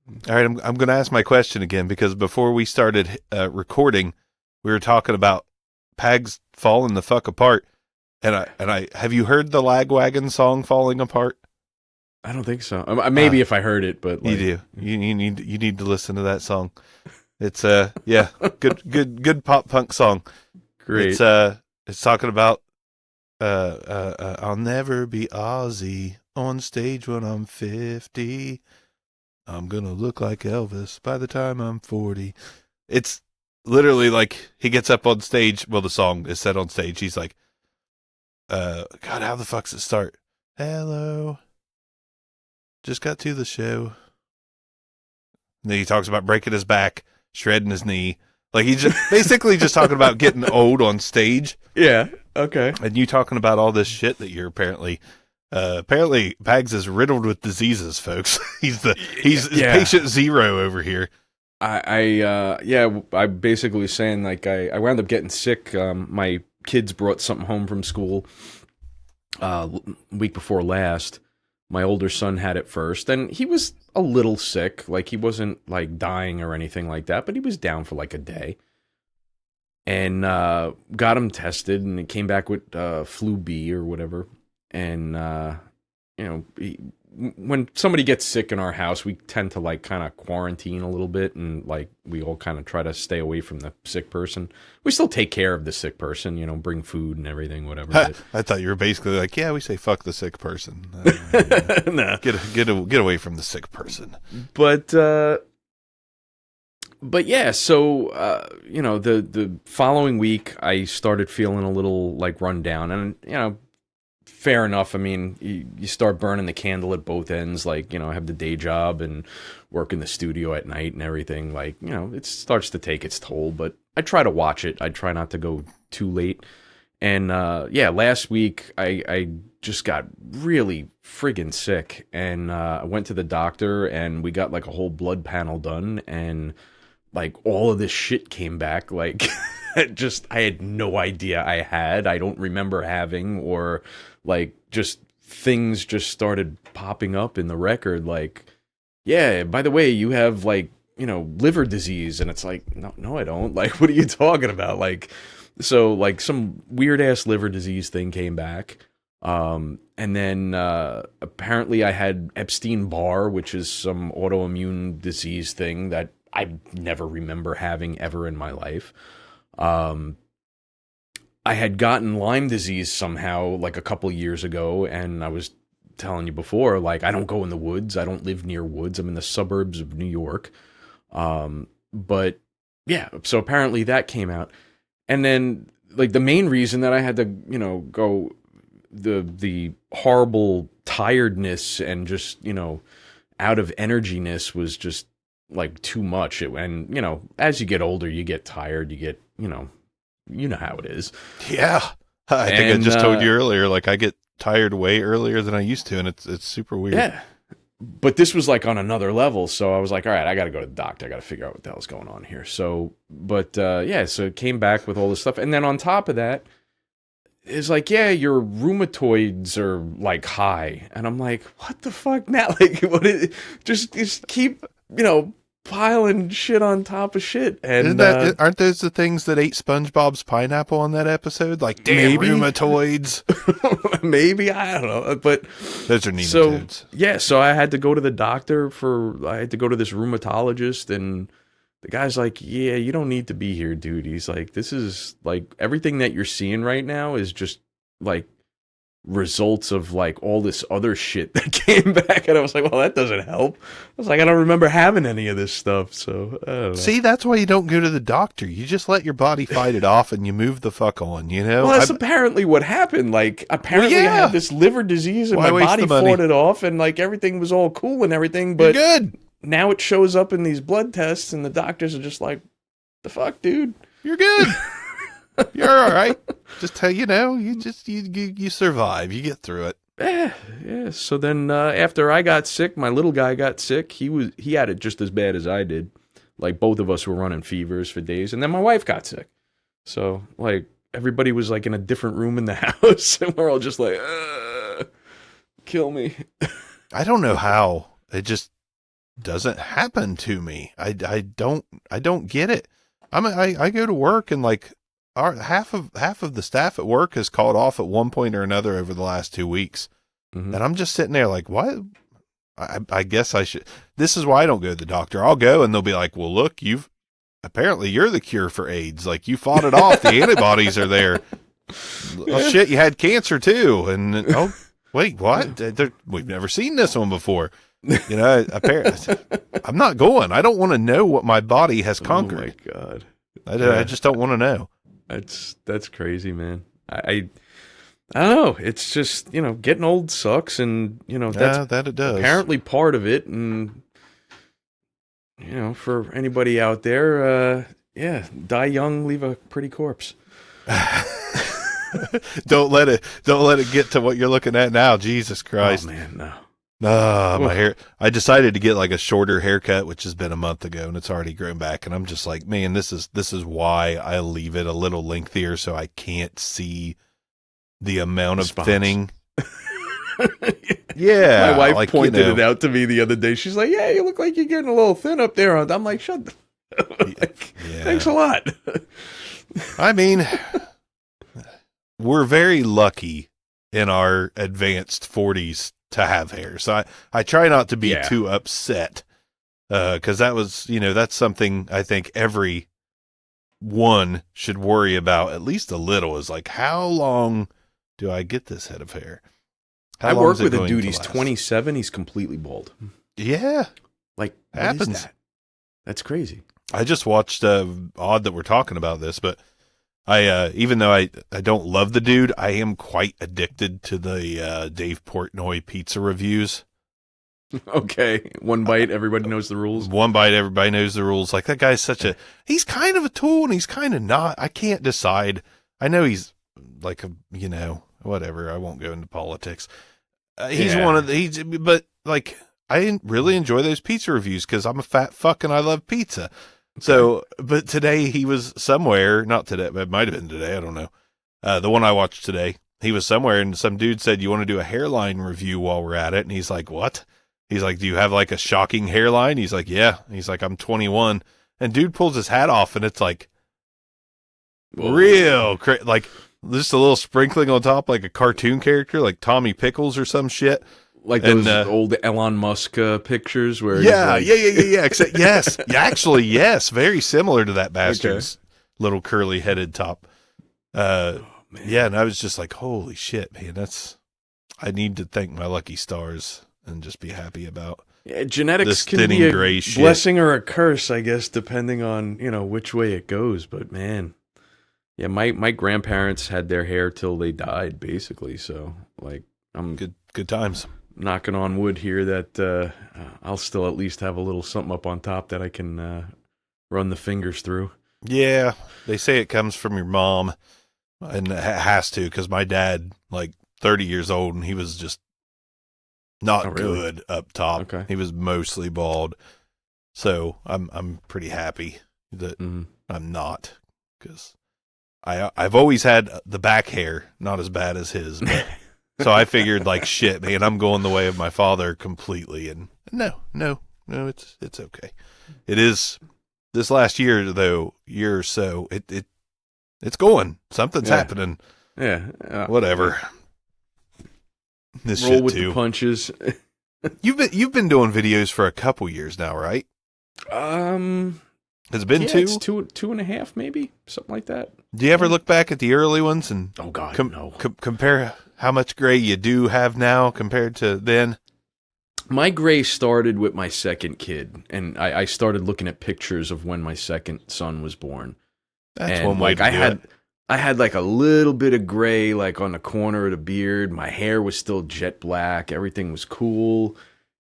All right, I'm going to ask my question again because before we started recording, we were talking about Pags falling the fuck apart, and I have you heard the Lagwagon song "Falling Apart"? I don't think so. Maybe Uh, if I heard it, but you like, do. You need to listen to that song. It's yeah, good pop punk song. It's great. it's talking about I'll never be Ozzy on stage when I'm 50. I'm gonna look like Elvis by the time I'm 40. It's literally like he gets up on stage. Well, the song is set on stage. He's like, God, how the fuck's it start? Hello, just got to the show. And then he talks about breaking his back, shredding his knee. Like he's just basically just talking about getting old on stage. Yeah. Okay. And you talking about all this shit that you're apparently Bags is riddled with diseases, folks. he's Yeah. patient zero over here. Yeah, I basically saying like I wound up getting sick. My kids brought something home from school week before last. My older son had it first, and he was a little sick. Like he wasn't like dying or anything like that, but he was down for like a day. And got him tested, and it came back with flu B or whatever. And you know, when somebody gets sick in our house, we tend to like kind of quarantine a little bit, and like we all kind of try to stay away from the sick person. We still take care of the sick person, you know, bring food and everything, whatever. I thought you were basically like, yeah, we say fuck the sick person. Nah. Get away from the sick person. But yeah, so you know, the following week I started feeling a little like run down, and you know, fair enough. I mean, you start burning the candle at both ends. Like, you know, I have the day job and work in the studio at night and everything. Like, you know, it starts to take its toll, but I try to watch it. I try not to go too late. And yeah, last week I just got really friggin' sick, and I went to the doctor, and we got like a whole blood panel done, and like all of this shit came back. Like, just I had no idea I don't remember having, or like just things just started popping up in the record. Like, yeah, by the way, you have like, you know, liver disease. And it's like, no, I don't. Like, what are you talking about? Like, so like some weird ass liver disease thing came back. And then apparently I had Epstein-Barr, which is some autoimmune disease thing that I never remember having ever in my life. Um, I had gotten Lyme disease somehow like a couple years ago, and I was telling you before, like I don't go in the woods. I don't live near woods. I'm in the suburbs of New York. But yeah, so apparently that came out. And then like the main reason that I had to, you know, go the horrible tiredness and just, you know, out of energyness was just like too much. And, you know, as you get older, you get tired, you know how it is. Yeah. I think I And just told you earlier, like I get tired way earlier than I used to, and it's super weird. yeah, but this was like on another level. So I was like, all right, I got to go to the doctor. I got to figure out what the hell's going on here. So, but yeah, so it came back with all this stuff. And then on top of that, it's like, yeah, your rheumatoids are like high. And I'm like, what the fuck now? Like, what is, just keep, you know, piling shit on top of shit. Isn't And aren't those the things that ate SpongeBob's pineapple on that episode? Like, damn, maybe, rheumatoids. maybe, I don't know. But Those are so, nematodes. yeah, so I had to go to the doctor I had to go to this rheumatologist, and the guy's like, yeah, you don't need to be here, dude. He's like, this is like everything that you're seeing right now is just like results of like all this other shit that came back. And I was like, well, that doesn't help. I was like, I don't remember having any of this stuff. So I don't know. See, that's why you don't go to the doctor. You just let your body fight it off and you move the fuck on, you know? Well, that's apparently what happened. Like, apparently I yeah. had this liver disease and Why my waste body the money? fought it off, and like everything was all cool and everything. You're But good. now it shows up in these blood tests, and the doctors are just like, the fuck, dude? You're good. You're all right. Just tell you know, you survive. You get through it. Yeah. So then after I got sick, my little guy got sick. He had it just as bad as I did. Like both of us were running fevers for days, and then my wife got sick. So like everybody was like in a different room in the house, and we're all just like, kill me. I don't know how. It just doesn't happen to me. I don't get it. I go to work and like half of the staff at work has called off at one point or another over the last 2 weeks. Mhm. And I'm just sitting there like, what? I guess I should. This is why I don't go to the doctor. I'll go and they'll be like, well, look, apparently you're the cure for AIDS. Like you fought it off. The antibodies are there. Oh shit, you had cancer too. And oh wait, what? We've never seen this one before. You know, apparently I'm not going. I don't want to know what my body has conquered. Oh my God. I just don't want to know. That's crazy, man. I don't know. It's just, getting old sucks, and that's That it does. apparently part of it. And for anybody out there, die young, leave a pretty corpse. Don't let it get to what you're looking at now. Jesus Christ. Oh man, no. My hair. I decided to get like a shorter haircut, which has been a month ago, and it's already grown back. And I'm just like, man, this is why I leave it a little lengthier, so I can't see the amount of Spots. thinning. Yeah, My wife like, pointed it out to me the other day. She's like, "Yeah, you look like you're getting a little thin up there." I'm like, "Shut the Yeah. Thanks a lot." I mean, we're very lucky in our advanced 40s to have hair. So I try not to be too upset because that's something I think every one should worry about at least a little, is like, how long do I get this head of hair? I work with a dude, he's 27, he's completely bald. Yeah. Like, what Happens. is that? That's crazy. I just watched odd that we're talking about this, but I even though I don't love the dude, I am quite addicted to the Dave Portnoy pizza reviews. Okay, one bite, everybody knows the rules. One bite, everybody knows the rules. Like, that guy's he's kind of a tool and he's kind of not. I can't decide. I know he's like whatever. I won't go into politics. He's one of but like, I really enjoy those pizza reviews because I'm a fat fuck and I love pizza. So, but today he was somewhere, not today, it might have been today, I don't know. The one I watched today, he was somewhere and some dude said, "You want to do a hairline review while we're at it?" And he's like, "What?" He's like, "Do you have like a shocking hairline?" He's like, "Yeah." He's like, "I'm 21. And dude pulls his hat off and it's like real, like just a little sprinkling on top, like a cartoon character, like Tommy Pickles or some shit. Like those old Elon Musk pictures where yeah. Except, yes, actually, yes, very similar to that bastard's little curly headed top. Yeah, and I was just like, holy shit, man, I need to thank my lucky stars and just be happy about. Yeah, genetics this can thinning be a gray shit. Blessing or a curse, I guess, depending on which way it goes. But man, yeah, my grandparents had their hair till they died, basically. So like, I'm good times. Knocking on wood here that I'll still at least have a little something up on top that I can run the fingers through. Yeah, they say it comes from your mom, and it has to, because my dad, like 30 years old, and he was just not good up top. Okay. He was mostly bald. So I'm pretty happy that I'm not, because I've always had the back hair, not as bad as his, but so I figured, like, shit, man, I'm going the way of my father completely. And no, it's okay. It is this last year or so, it's going. Something's happening. Yeah. Whatever. This roll shit with too. the punches. You've been doing videos for a couple years now, right? Has it been two? It's 2.5, maybe, something like that. Do you ever look back at the early ones and oh god, no. Compare how much gray you do have now compared to then? My gray started with my second kid, and I started looking at pictures of when my second son was born. That's and one way to do it. I had like a little bit of gray, like on the corner of the beard. My hair was still jet black. Everything was cool.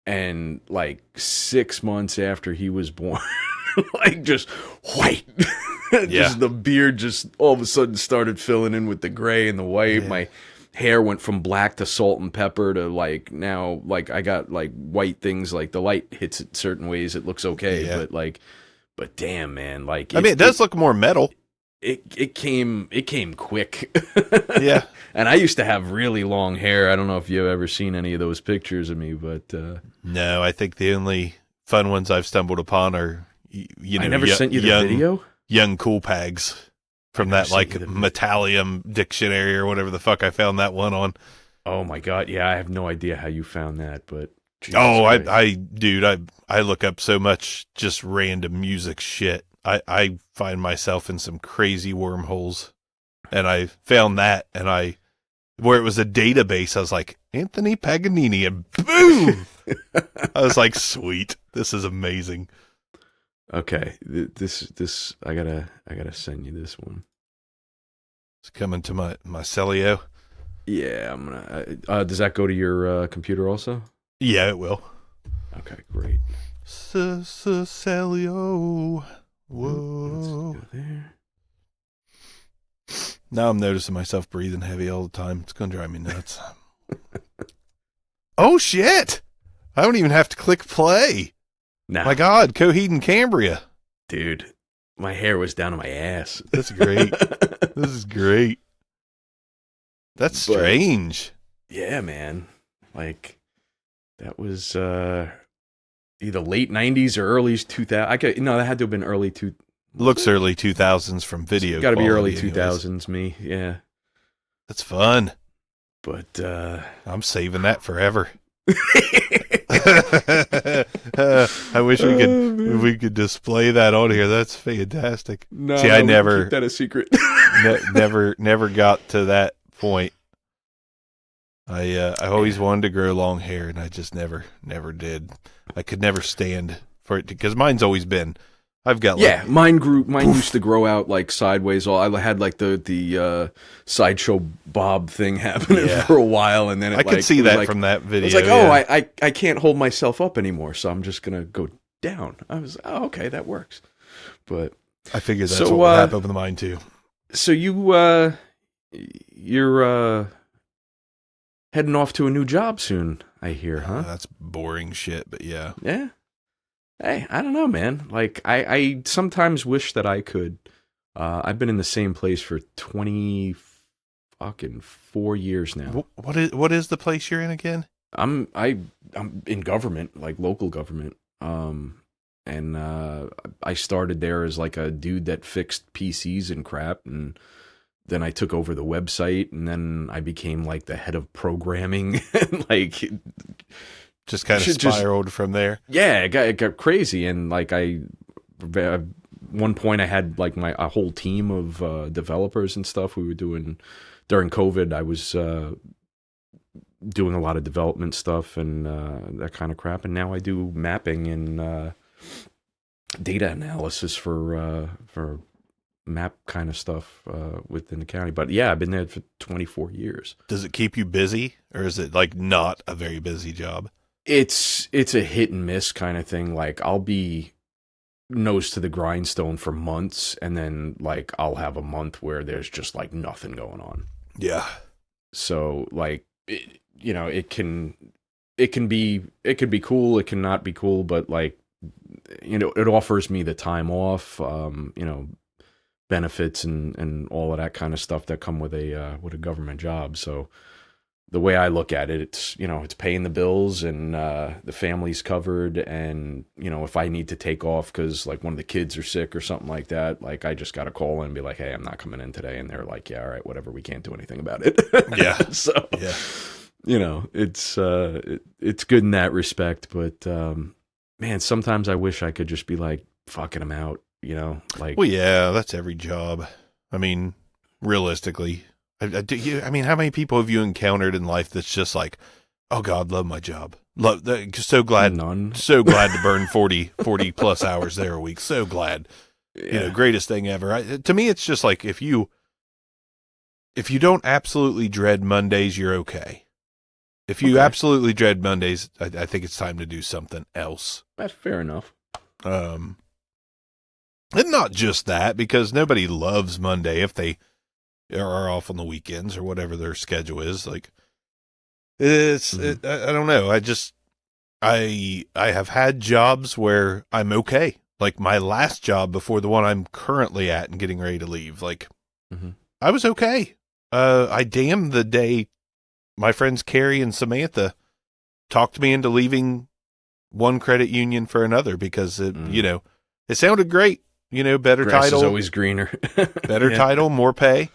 And like 6 months after he was born, like just white. Just the beard just all of a sudden started filling in with the gray and the white. Yeah. My hair went from black to salt and pepper to like now, like I got like white things, like the light hits it certain ways. It looks okay. Yeah. But damn, man, like, it does look more metal. It came quick. Yeah. And I used to have really long hair. I don't know if you've ever seen any of those pictures of me, but no, I think the only fun ones I've stumbled upon are, I never sent you the video. Young Cool Pags from that like Metallium dictionary or whatever the fuck I found that one on. Oh my god, yeah, I have no idea how you found that, but Jesus Christ. I look up so much just random music shit. I find myself in some crazy wormholes, and I found that, and where it was a database, I was like, Anthony Paganini, and boom! I was like, sweet, this is amazing. Okay, this I gotta send you this one. It's coming to my Celio. Yeah, I'm gonna. Does that go to your computer also? Yeah, it will. Okay, great. Celio. Whoa. Let's go there. Now I'm noticing myself breathing heavy all the time. It's gonna drive me nuts. Oh shit! I don't even have to click play. Nah. My God, Coheed and Cambria. Dude, my hair was down to my ass. That's great. This is great. That's strange. Yeah, man. Like, that was either late 90s or early 2000s. No, that had to have been early Looks early 2000s from video. Got to be early 2000s, me. Yeah. That's fun. But I'm saving that forever. I wish we could display that on here. That's fantastic. No, see, I never keep that a secret. never got to that point. I always wanted to grow long hair, and I just never did. I could never stand for it because mine's always been. I've got mine used to grow out like sideways. I had like the sideshow Bob thing happening for a while, and then I could see that from that video. It's like, I can't hold myself up anymore, so I'm just gonna go down. I was okay, that works. But I figured that's what would happen with mine too. So you're heading off to a new job soon, I hear, huh? That's boring shit, but yeah. Yeah. Hey, I don't know, man. Like, I sometimes wish that I could. I've been in the same place for 4 years now. What is the place you're in again? I'm in government, like local government. And I started there as like a dude that fixed PCs and crap, and then I took over the website, and then I became like the head of programming, and like. Just kind of spiraled from there. Yeah, it got crazy, and like at one point I had like a whole team of developers and stuff. We were doing during COVID. I was doing a lot of development stuff and that kind of crap, and now I do mapping and data analysis for map kind of stuff within the county. But yeah, I've been there for 24 years. Does it keep you busy, or is it like not a very busy job? It's a hit and miss kind of thing. Like, I'll be nose to the grindstone for months, and then like I'll have a month where there's just like nothing going on. Yeah. So like it can be cool, it cannot be cool, but like it offers me the time off, benefits and all of that kind of stuff that come with a government job. So the way I look at it, it's paying the bills, and the family's covered, and if I need to take off because like one of the kids are sick or something like that, like I just got to call in and be like, hey, I'm not coming in today, and they're like, yeah, all right, whatever, we can't do anything about it. Yeah. So yeah, it's good in that respect, but man, sometimes I wish I could just be like fucking them out, like. Well, yeah, that's every job. I mean, realistically. I mean, how many people have you encountered in life that's just like, oh God, love my job. So glad to burn 40 plus hours there a week. So glad, greatest thing ever. To me, it's just like, if you don't absolutely dread Mondays, you're okay. If you absolutely dread Mondays, I think it's time to do something else. That's fair enough. And not just that, because nobody loves Monday if they are off on the weekends or whatever their schedule is. Like, I don't know. I have had jobs where I'm okay. Like my last job before the one I'm currently at and getting ready to leave. Like, I was okay. I damned the day my friends Carrie and Samantha talked me into leaving one credit union for another because it, it sounded great. Better Grass title, is always greener. better title, more pay.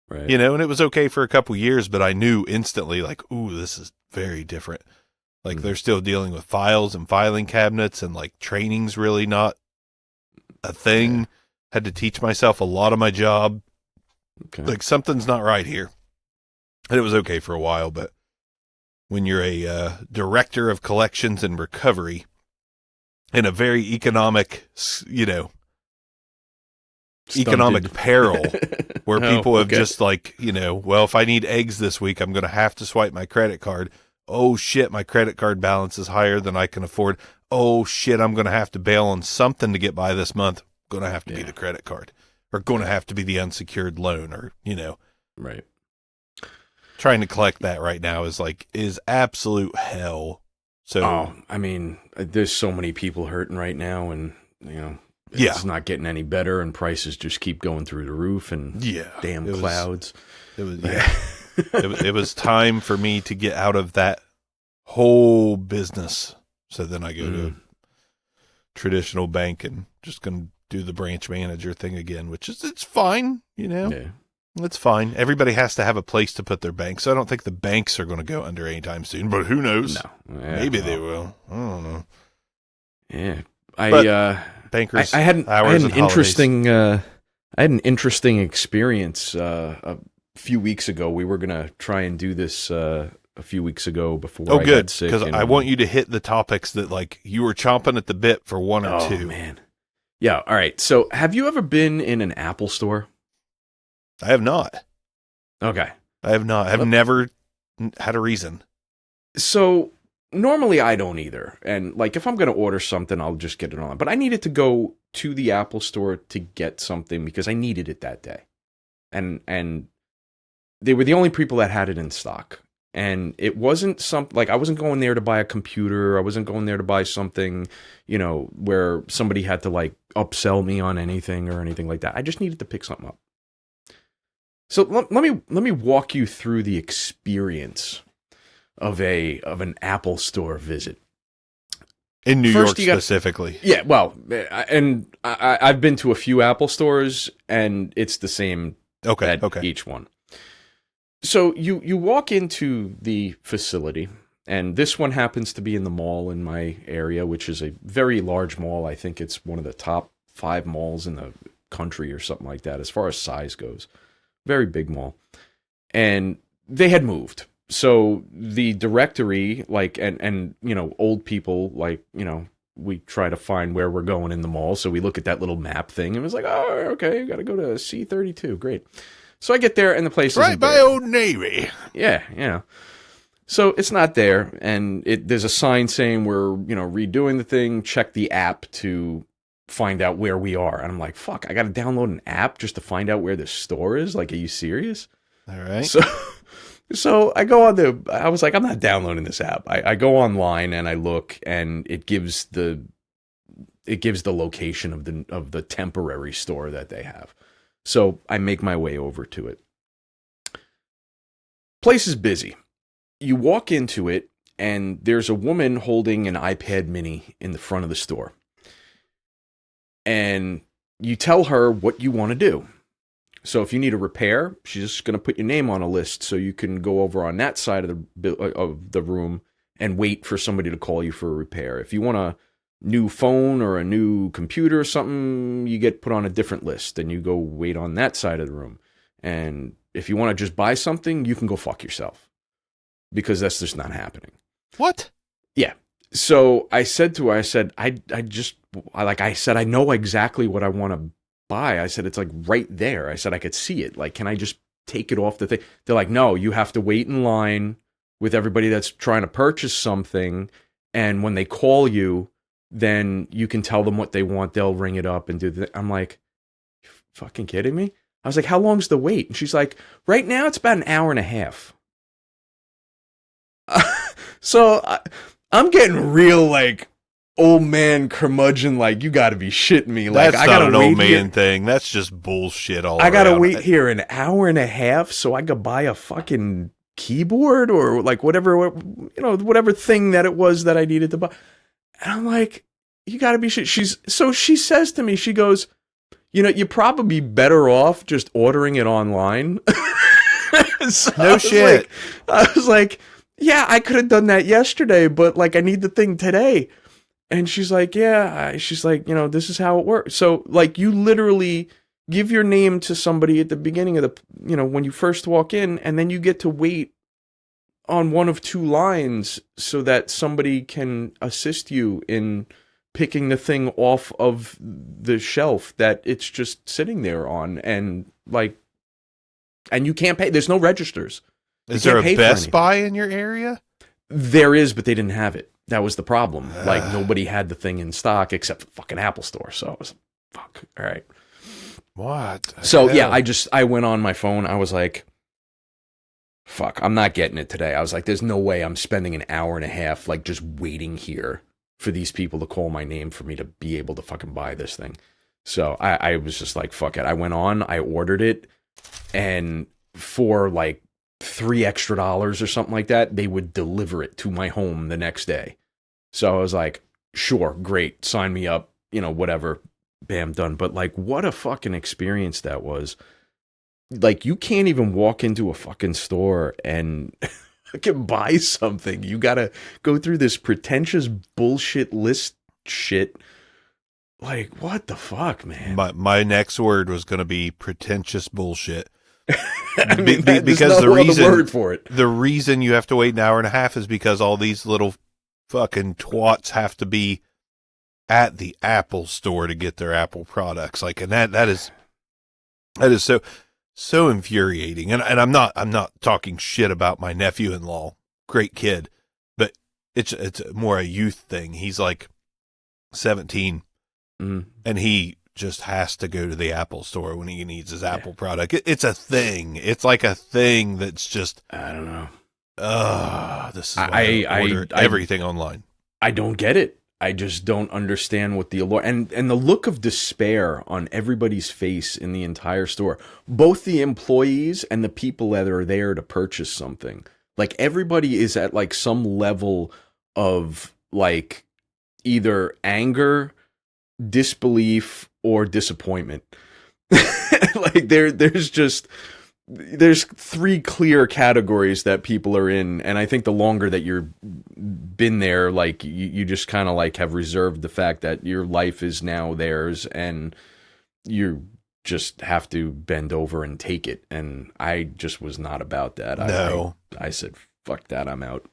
Right. And it was okay for a couple years, but I knew instantly, like, ooh, this is very different. Like, they're still dealing with files and filing cabinets, and like training's really not a thing. Yeah. Had to teach myself a lot of my job. Okay. Like, something's not right here. And it was okay for a while, but when you're a director of collections and recovery in a very economic, economic peril where people have just like, well, if I need eggs this week, I'm going to have to swipe my credit card. Oh shit, my credit card balance is higher than I can afford. Oh shit, I'm going to have to bail on something to get by this month. Going to have to be the credit card, or going to have to be the unsecured loan, or, Right. Trying to collect that right now is absolute hell. So, I mean, there's so many people hurting right now, and, it's not getting any better, and prices just keep going through the roof, and damn clouds. It was time for me to get out of that whole business. So then I go to a traditional bank and just going to do the branch manager thing again, which is, it's fine, Yeah. It's fine. Everybody has to have a place to put their bank. So I don't think the banks are going to go under anytime soon, but who knows? No. Yeah, Maybe they will. I don't know. Yeah. Bankers, I had an and interesting experience a few weeks ago. We were gonna try and do this a few weeks ago before I good, got sick. Because I want you to hit the topics that like you were chomping at the bit for one or two. Oh man, yeah. All right. So, have you ever been in an Apple store? I have not. Okay. I have not. I've never had a reason. So normally I don't either. And like if I'm going to order something, I'll just get it online. But I needed to go to the Apple store to get something because I needed it that day. And they were the only people that had it in stock. And it wasn't something like I wasn't going there to buy a computer. I wasn't going there to buy something, where somebody had to like upsell me on anything or anything like that. I just needed to pick something up. So let me walk you through the experience of an Apple store visit in New York specifically. Yeah, well, and I've been to a few Apple stores, and it's the same. Okay. Each one. So you walk into the facility, and this one happens to be in the mall in my area, which is a very large mall. I think it's one of the top 5 malls in the country or something like that, as far as size goes. Very big mall. And they had moved. So the directory, like, and old people, like, we try to find where we're going in the mall. So we look at that little map thing, and it was like, oh, okay, you got to go to C32. Great. So I get there, and the place right by there. Old Navy. Yeah. So it's not there, and there's a sign saying we're, redoing the thing. Check the app to find out where we are. And I'm like, fuck, I got to download an app just to find out where the store is? Like, are you serious? All right. So I go on I was like, I'm not downloading this app. I go online and I look, and it gives the location of the temporary store that they have. So I make my way over to it. Place is busy. You walk into it, and there's a woman holding an iPad mini in the front of the store. And you tell her what you want to do. So if you need a repair, she's just going to put your name on a list so you can go over on that side of the room and wait for somebody to call you for a repair. If you want a new phone or a new computer or something, you get put on a different list and you go wait on that side of the room. And if you want to just buy something, you can go fuck yourself, because that's just not happening. What? Yeah. So I said to her, I know exactly what I want to buy. I said, it's like right there. I said, I could see it. Like, can I just take it off the thing? They're like, no, you have to wait in line with everybody that's trying to purchase something. And when they call you, then you can tell them what they want. They'll ring it up and do the. I'm like, you fucking kidding me? I was like, how long's the wait? And she's like, right now it's about an hour and a half. So I'm getting real like old man curmudgeon. Like, you got to be shitting me. Like, that's not an old man thing. That's just bullshit. I got to wait here an hour and a half so I could buy a fucking keyboard or like whatever thing that it was that I needed to buy. And I'm like, you got to be shit. She says to me, she goes, you're probably better off just ordering it online. So No shit. I was like, yeah, I could have done that yesterday, but like, I need the thing today. And she's like, yeah, she's like, this is how it works. So like, you literally give your name to somebody at the beginning of when you first walk in, and then you get to wait on one of two lines so that somebody can assist you in picking the thing off of the shelf that it's just sitting there on, and you can't pay. There's no registers. Is there a Best Buy in your area? There is, but they didn't have it. That was the problem. Like, nobody had the thing in stock except the fucking Apple Store. So I was like, fuck. All right. What? So hell? Yeah, I went on my phone. I was like, fuck, I'm not getting it today. I was like, there's no way I'm spending an hour and a half like just waiting here for these people to call my name for me to be able to fucking buy this thing. So I was just like, fuck it. I went on, I ordered it, and for like $3 extra or something like that, they would deliver it to my home the next day. So I was like, sure, great, sign me up, whatever, bam, done. But like, what a fucking experience that was. Like, you can't even walk into a fucking store and can buy something. You gotta go through this pretentious bullshit list shit. Like, what the fuck, man? My next word was going to be pretentious bullshit. I mean, because the reason you have to wait an hour and a half is because all these little fucking twats have to be at the Apple Store to get their Apple products. Like, and that is so infuriating. And I'm not talking shit about my nephew-in-law. Great kid, but it's more a youth thing. He's like 17, and he just has to go to the Apple Store when he needs his Apple product. It's a thing. It's like a thing that's just, I don't know. This is why I order everything online. I don't get it. I just don't understand what the allure and the look of despair on everybody's face in the entire store, both the employees and the people that are there to purchase something. Like, everybody is at like some level of like either anger, disbelief, or disappointment. Like, there's three clear categories that people are in, and I think the longer that you're been there, like, you just kind of like have reserved the fact that your life is now theirs, and you just have to bend over and take it. And I just was not about that. No, I said, fuck that, I'm out.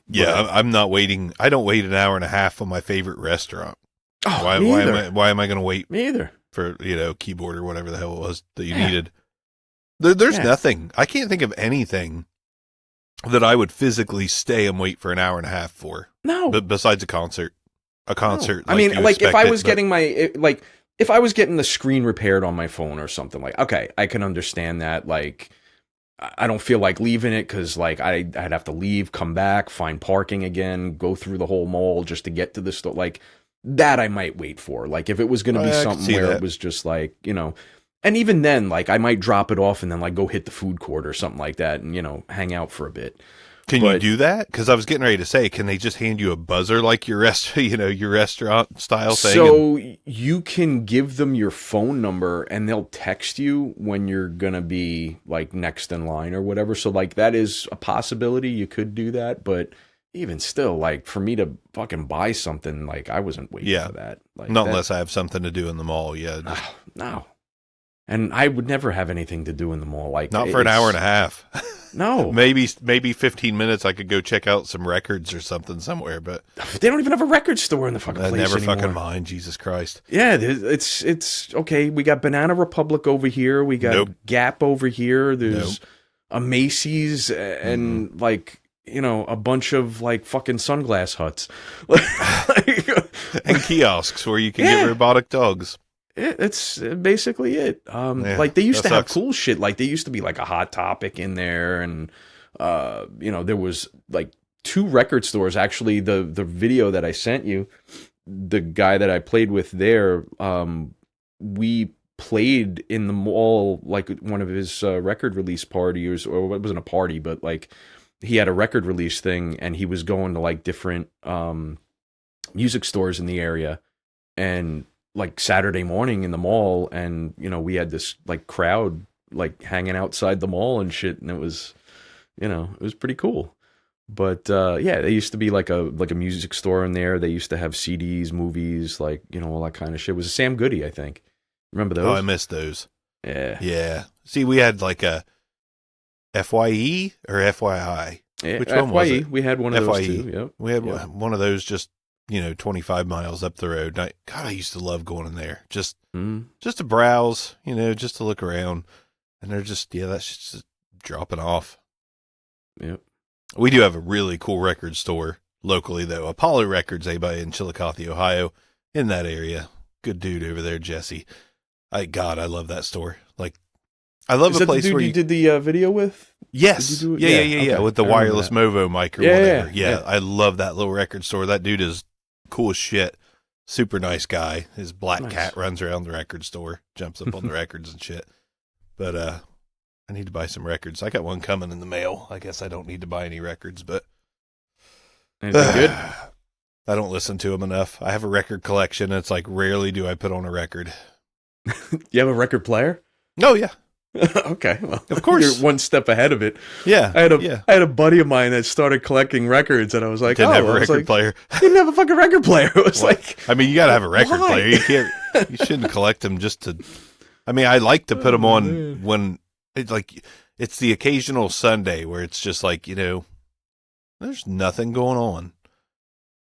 Yeah, I'm not waiting. I don't wait an hour and a half on my favorite restaurant. Oh, why am I going to wait? Me either. For keyboard or whatever the hell it was that you needed. There's nothing. I can't think of anything that I would physically stay and wait for an hour and a half for. No. But besides a concert. A concert. No. I mean, like, if I was getting if I was getting the screen repaired on my phone or something, like, okay, I can understand that. Like, I don't feel like leaving it because, like, I'd have to leave, come back, find parking again, go through the whole mall just to get to the store. Like, that I might wait for. Like, if it was going to be something where it was just like, and even then, like, I might drop it off and then like go hit the food court or something like that and, hang out for a bit. Can you do that? Because I was getting ready to say, can they just hand you a buzzer like your your restaurant style thing? So you can give them your phone number and they'll text you when you're going to be like next in line or whatever. So like, that is a possibility. You could do that, but even still, like, for me to fucking buy something, like, I wasn't waiting for that. Like, not unless I have something to do in the mall. Yeah. No. And I would never have anything to do in the mall. Like, not for an hour and a half. No. maybe 15 minutes. I could go check out some records or something somewhere, but they don't even have a record store in the fucking place never anymore. Fucking mind. Jesus Christ. Yeah. It's okay. We got Banana Republic over here. We got Gap over here. There's a Macy's and like, a bunch of like fucking sunglass huts. And kiosks where you can get robotic dogs. It's basically it. Like, they used to have cool shit. Like, there used to be like a Hot Topic in there, and there was like 2 record stores. Actually, the video that I sent you, the guy that I played with there, we played in the mall, like one of his record release parties, or it wasn't a party, but like he had a record release thing, and he was going to like different music stores in the area, and like Saturday morning in the mall, and we had this like crowd like hanging outside the mall and shit, and it was pretty cool. But yeah, there used to be like a music store in there. They used to have CDs, movies, like all that kind of shit. It was a Sam Goody, I think. Remember those? Oh, I missed those. Yeah. Yeah. See, we had like a FYE or FYI. Yeah, Which one was it? We had one of those FYE. too. Yep. We had Yep. one of those just 25 miles up the road. And I used to love going in there just to browse, just to look around. And they're just that's just dropping off. Yep. We do have a really cool record store locally, though. Apollo Records, anybody in Chillicothe, Ohio, in that area. Good dude over there, Jesse. I love that store. Like, I love Is a that place the dude where you did the video with? Yes. Did you do it? Yeah. Okay. With the I remember wireless that. Movo mic or Yeah, whatever. yeah, yeah. I love that little record store. That dude is cool as shit. Super nice guy. His black Nice. cat runs around the record store, jumps up on the records and shit. But I need to buy some records. I got one coming in the mail. I guess I don't need to buy any records, but Anything good? I don't listen to them enough. I have a record collection. And it's like rarely do I put on a record. You have a record player? Oh yeah, Okay, well, Of course. you're one step ahead of it. yeah. I yeah. had a buddy of mine that started collecting records, and I was like, Didn't have a I was record like, player. Didn't have a fucking record player. It was Well, like, I mean, you got to have a record why? player. You can't. You shouldn't collect them just to. I mean, I like to put them on man. when it's the occasional Sunday where it's just like there's nothing going on.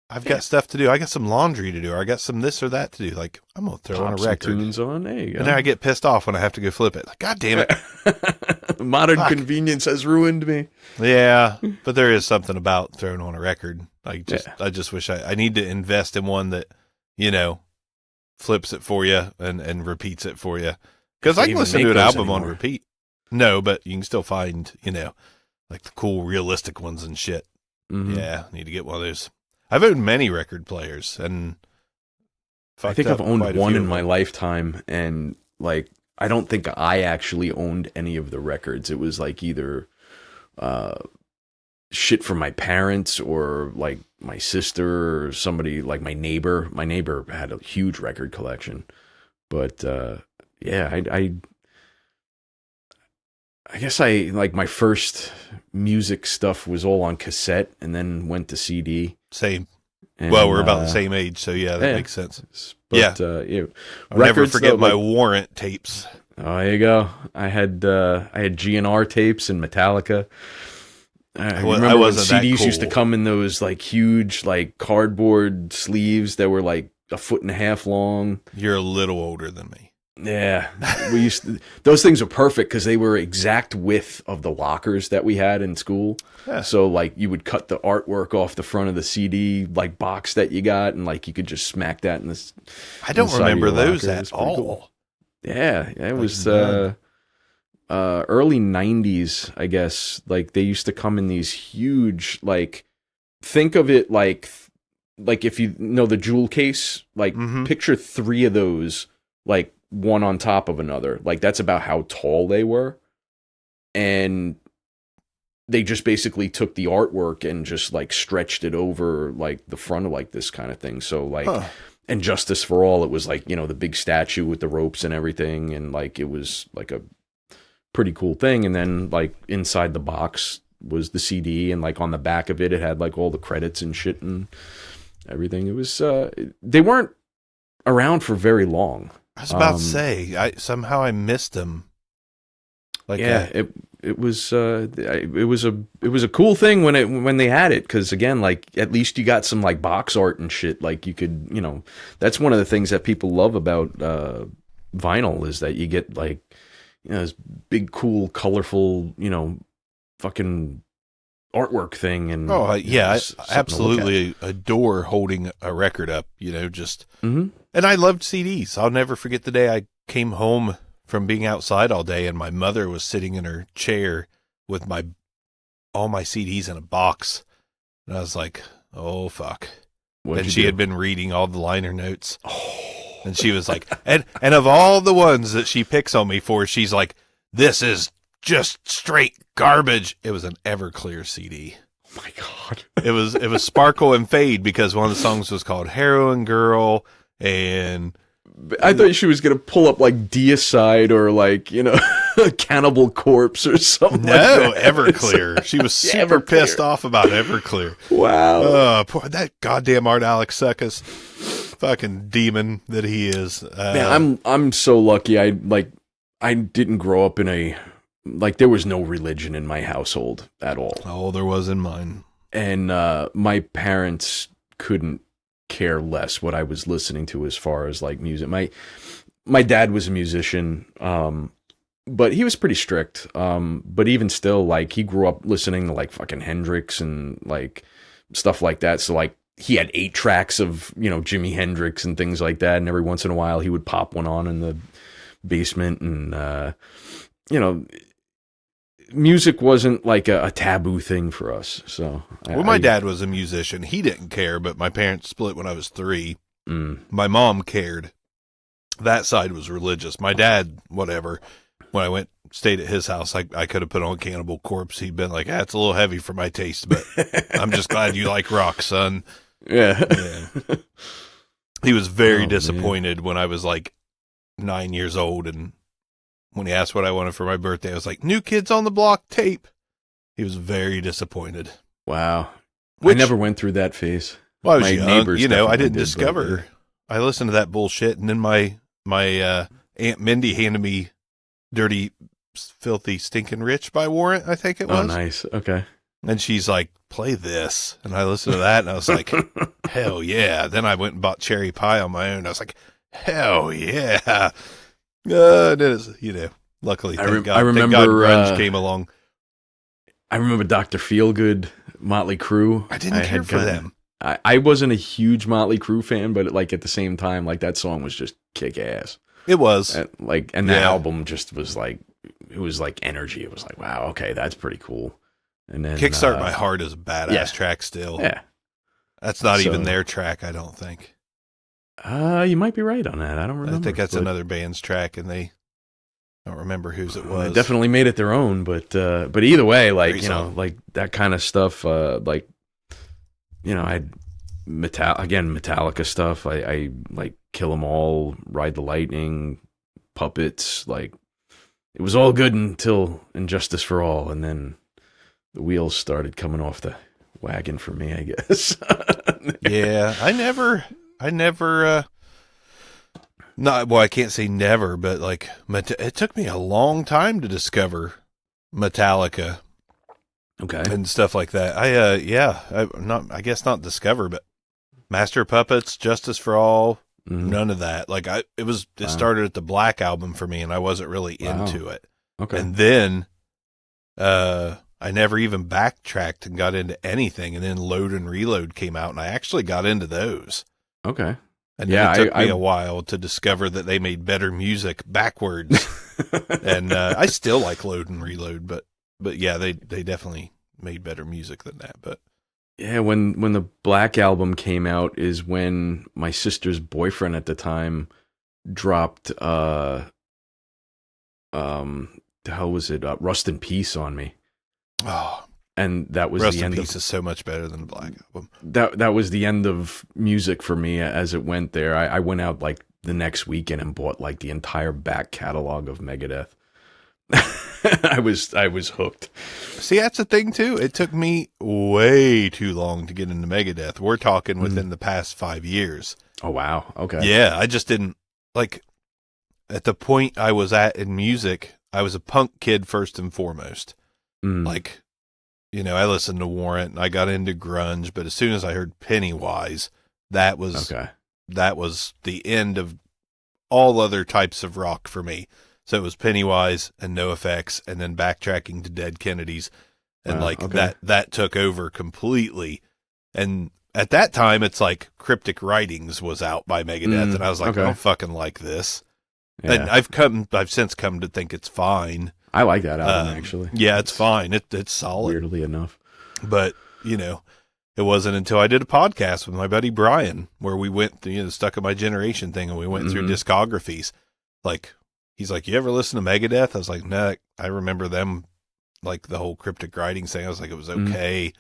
I've got stuff to do. I got some laundry to do. Or I got some this or that to do. Like I'm gonna throw pop on a some record, tunes on. There you go. and then I get pissed off when I have to go flip it. Like, God damn it! Modern Fuck. convenience has ruined me. Yeah, but there is something about throwing on a record. I Yeah. just wish I need to invest in one that flips it for you and repeats it for you. Because If I they can even listen to make an those album on anymore. repeat. No, but you can still find like the cool realistic ones and shit. Mhm. Yeah, need to get one of those. I've owned many record players, and I think I've owned quite a one few in of my them. lifetime, and like I don't think I actually owned any of the records. It was like either shit from my parents or like my sister or somebody, like my neighbor. My neighbor had a huge record collection, but yeah, I guess I like my first music stuff was all on cassette, and then went to CD. Same. And, Well, we're about the same age, so yeah, that yeah. makes sense. But, Yeah. yeah. I'll never Records, forget though, my like- Warrant tapes. Oh, there you go. I had GNR tapes and Metallica. I remember when wasn't that CDs used to cool. come in those like huge like cardboard sleeves that were like a foot and a half long. You're a little older than me. Yeah, we used to, those things are perfect because they were exact width of the lockers that we had in school. Yeah. So like you would cut the artwork off the front of the CD like box that you got, and like you could just smack that in this. I don't inside of remember your those locker. at It's pretty all. cool. Yeah, it Like was none. early 90s, I guess. Like they used to come in these huge, like, think of it like if you know the jewel case, like Mhm. picture 3 of those, like one on top of another. Like that's about how tall they were. And they just basically took the artwork and just like stretched it over like the front of like this kind of thing. So like, Huh. and Justice for All, it was like, the big statue with the ropes and everything. And like, it was like a pretty cool thing. And then like inside the box was the CD, and like on the back of it, it had like all the credits and shit and everything. It was, they weren't around for very long. I was about Um, to say, I missed them. Like, Yeah, it was a cool thing when they had it, because again, like at least you got some like box art and shit. Like you could, that's one of the things that people love about vinyl is that you get like this big, cool, colorful, fucking artwork thing. And oh yeah, I something to look at. absolutely adore holding a record up. Just, Mhm. and I loved CDs. I'll never forget the day I came home from being outside all day, and my mother was sitting in her chair with all my CDs in a box, and I was like, "Oh fuck!" What'd and you she do? had been reading all the liner notes, Oh. and she was like, and of all the ones that she picks on me for, she's like, "This is just straight garbage." It was an Everclear CD. My God. It was Sparkle and Fade, because one of the songs was called Heroin Girl, and I thought she was gonna pull up like Deicide or like, you know, Cannibal Corpse or something. no, like that. Everclear. She was super Everclear. pissed off about Everclear. Wow. Poor, that goddamn Art Alexakis, fucking demon that he is. Man, I'm so lucky. I didn't grow up in a, like, there was no religion in my household at all. Oh, there was in mine. And my parents couldn't care less what I was listening to as far as like music. My dad was a musician, but he was pretty strict. But even still, like, he grew up listening to like fucking Hendrix and like stuff like that. So like he had 8 tracks of, you know, Jimi Hendrix and things like that. And every once in a while he would pop one on in the basement. And, you know, music wasn't like a taboo thing for us. So My dad was a musician. He didn't care, but my parents split when I was 3. Mm. My mom cared. That side was religious. My dad, whatever. When I stayed at his house, I could have put on Cannibal Corpse. He'd been like, it's a little heavy for my taste, but I'm just glad you like rock, son. Yeah. He was very Oh, disappointed when I was like 9 years old, and when he asked what I wanted for my birthday, I was like, New Kids on the Block tape. He was very disappointed. Wow. Which- I never went through that phase. Well, I was My young, neighbors you know, I definitely didn't did, discover. but, I listened to that bullshit, and then my Aunt Mindy handed me Dirty, Filthy, Stinking Rich by Warrant, I think it was. Oh, nice. Okay. And she's like, play this. And I listened to that, and I was like, hell yeah. Then I went and bought Cherry Pie on my own. I was like, hell yeah. It is, you know, luckily, thank God, I remember thank God grunge came along. I remember Dr. Feelgood, Motley Crue. I didn't care for them. I wasn't a huge Motley Crue fan, but like at the same time, like that song was just kick ass. It was. And the album just was like, it was like energy. It was like, wow, okay, that's pretty cool. And then Kickstart My Heart is a badass track still. Yeah. That's not even their track, I don't think. You might be right on that. I don't remember. I think that's another band's track, and I don't remember whose it was. They definitely made it their own, but either way, like, Great you know, song. like that kind of stuff, like, you know, Metallica stuff. I like Kill 'Em All, Ride the Lightning, Puppets. Like, it was all good until Injustice for All, and then the wheels started coming off the wagon for me, I guess. Yeah, I never, not, well, I can't say never, but like, it took me a long time to discover Metallica Okay. and stuff like that. I guess not discover, but Master of Puppets, Justice for All, Mhm. none of that. Like, it Wow. started at the Black Album for me, and I wasn't really Wow. into it. Okay. And then, I never even backtracked and got into anything. And then Load and Reload came out, and I actually got into those. Okay. And Yeah, then it took me I- a while to discover that they made better music backwards. And I still like Load and Reload, but yeah, they definitely made better music than that. But Yeah, when the Black Album came out is when my sister's boyfriend at the time dropped the hell was it? Rust in Peace on me. oh, And that was Rust the in end Peace of is so much better than the Black Album. that was the end of music for me as it went there. I went out like the next weekend and bought like the entire back catalog of Megadeth. I was hooked. See, that's the thing too. It took me way too long to get into Megadeth. We're talking within the past 5 years. Oh wow. Okay. Yeah, I just didn't like at the point I was at in music. I was a punk kid first and foremost. Mm. Like, you know, I listened to Warrant and I got into grunge, but as soon as I heard Pennywise, that was Okay. the end of all other types of rock for me. So it was Pennywise and NoFX, and then backtracking to Dead Kennedys, and Wow, like okay. that took over completely. And at that time, it's like Cryptic Writings was out by Megadeth, and I was like, okay. I don't fucking like this. Yeah. And I've since come to think it's fine. I like that album actually. Yeah, it's fine. It's solid. Weirdly enough. But, you know, it wasn't until I did a podcast with my buddy Brian where we went through, the Stuck in My Generation thing, and we went through discographies. Like, he's like, you ever listen to Megadeth? I was like, nah, I remember them, like the whole Cryptic Writings thing. I was like, it was okay.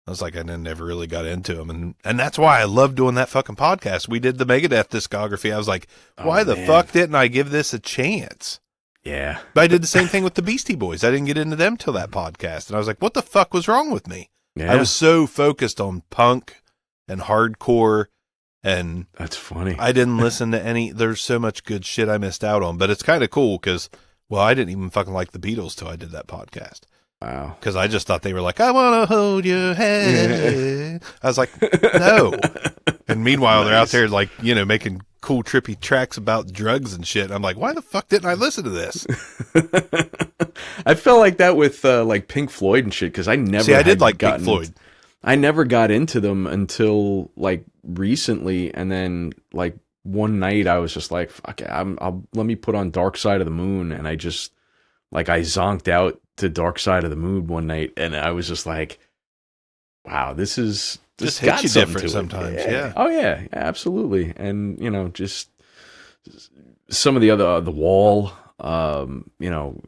I was like, I never really got into them. And that's why I love doing that fucking podcast. We did the Megadeth discography. I was like, why the fuck didn't I give this a chance? Yeah. But I did the same thing with the Beastie Boys. I didn't get into them till that podcast. And I was like, what the fuck was wrong with me? Yeah. I was so focused on punk and hardcore, and that's funny. I didn't listen to any. There's so much good shit I missed out on. But it's kind of cool because, well, I didn't even fucking like the Beatles till I did that podcast. Wow. Because I just thought they were like, I want to hold your hand. I was like, no. And meanwhile, they're out there like, you know, making cool, trippy tracks about drugs and shit. I'm like, why the fuck didn't I listen to this? I felt like that with like Pink Floyd and shit because I never. See, I did like Pink Floyd. I never got into them until like recently, and then like one night I was just like, fuck it, let me put on Dark Side of the Moon, and I just like I zonked out to Dark Side of the Moon one night, and I was just like, wow, this just got hits you something different to sometimes. it. Yeah. Oh yeah, absolutely. And you know, just some of the other The Wall, you know,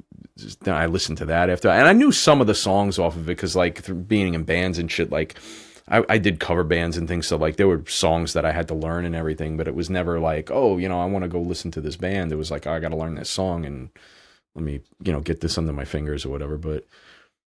I listened to that after, and I knew some of the songs off of it because like through being in bands and shit, like I did cover bands and things, so like there were songs that I had to learn and everything, but it was never like, oh, you know, I want to go listen to this band. It was like, oh, I got to learn this song and let me, you know, get this under my fingers or whatever. But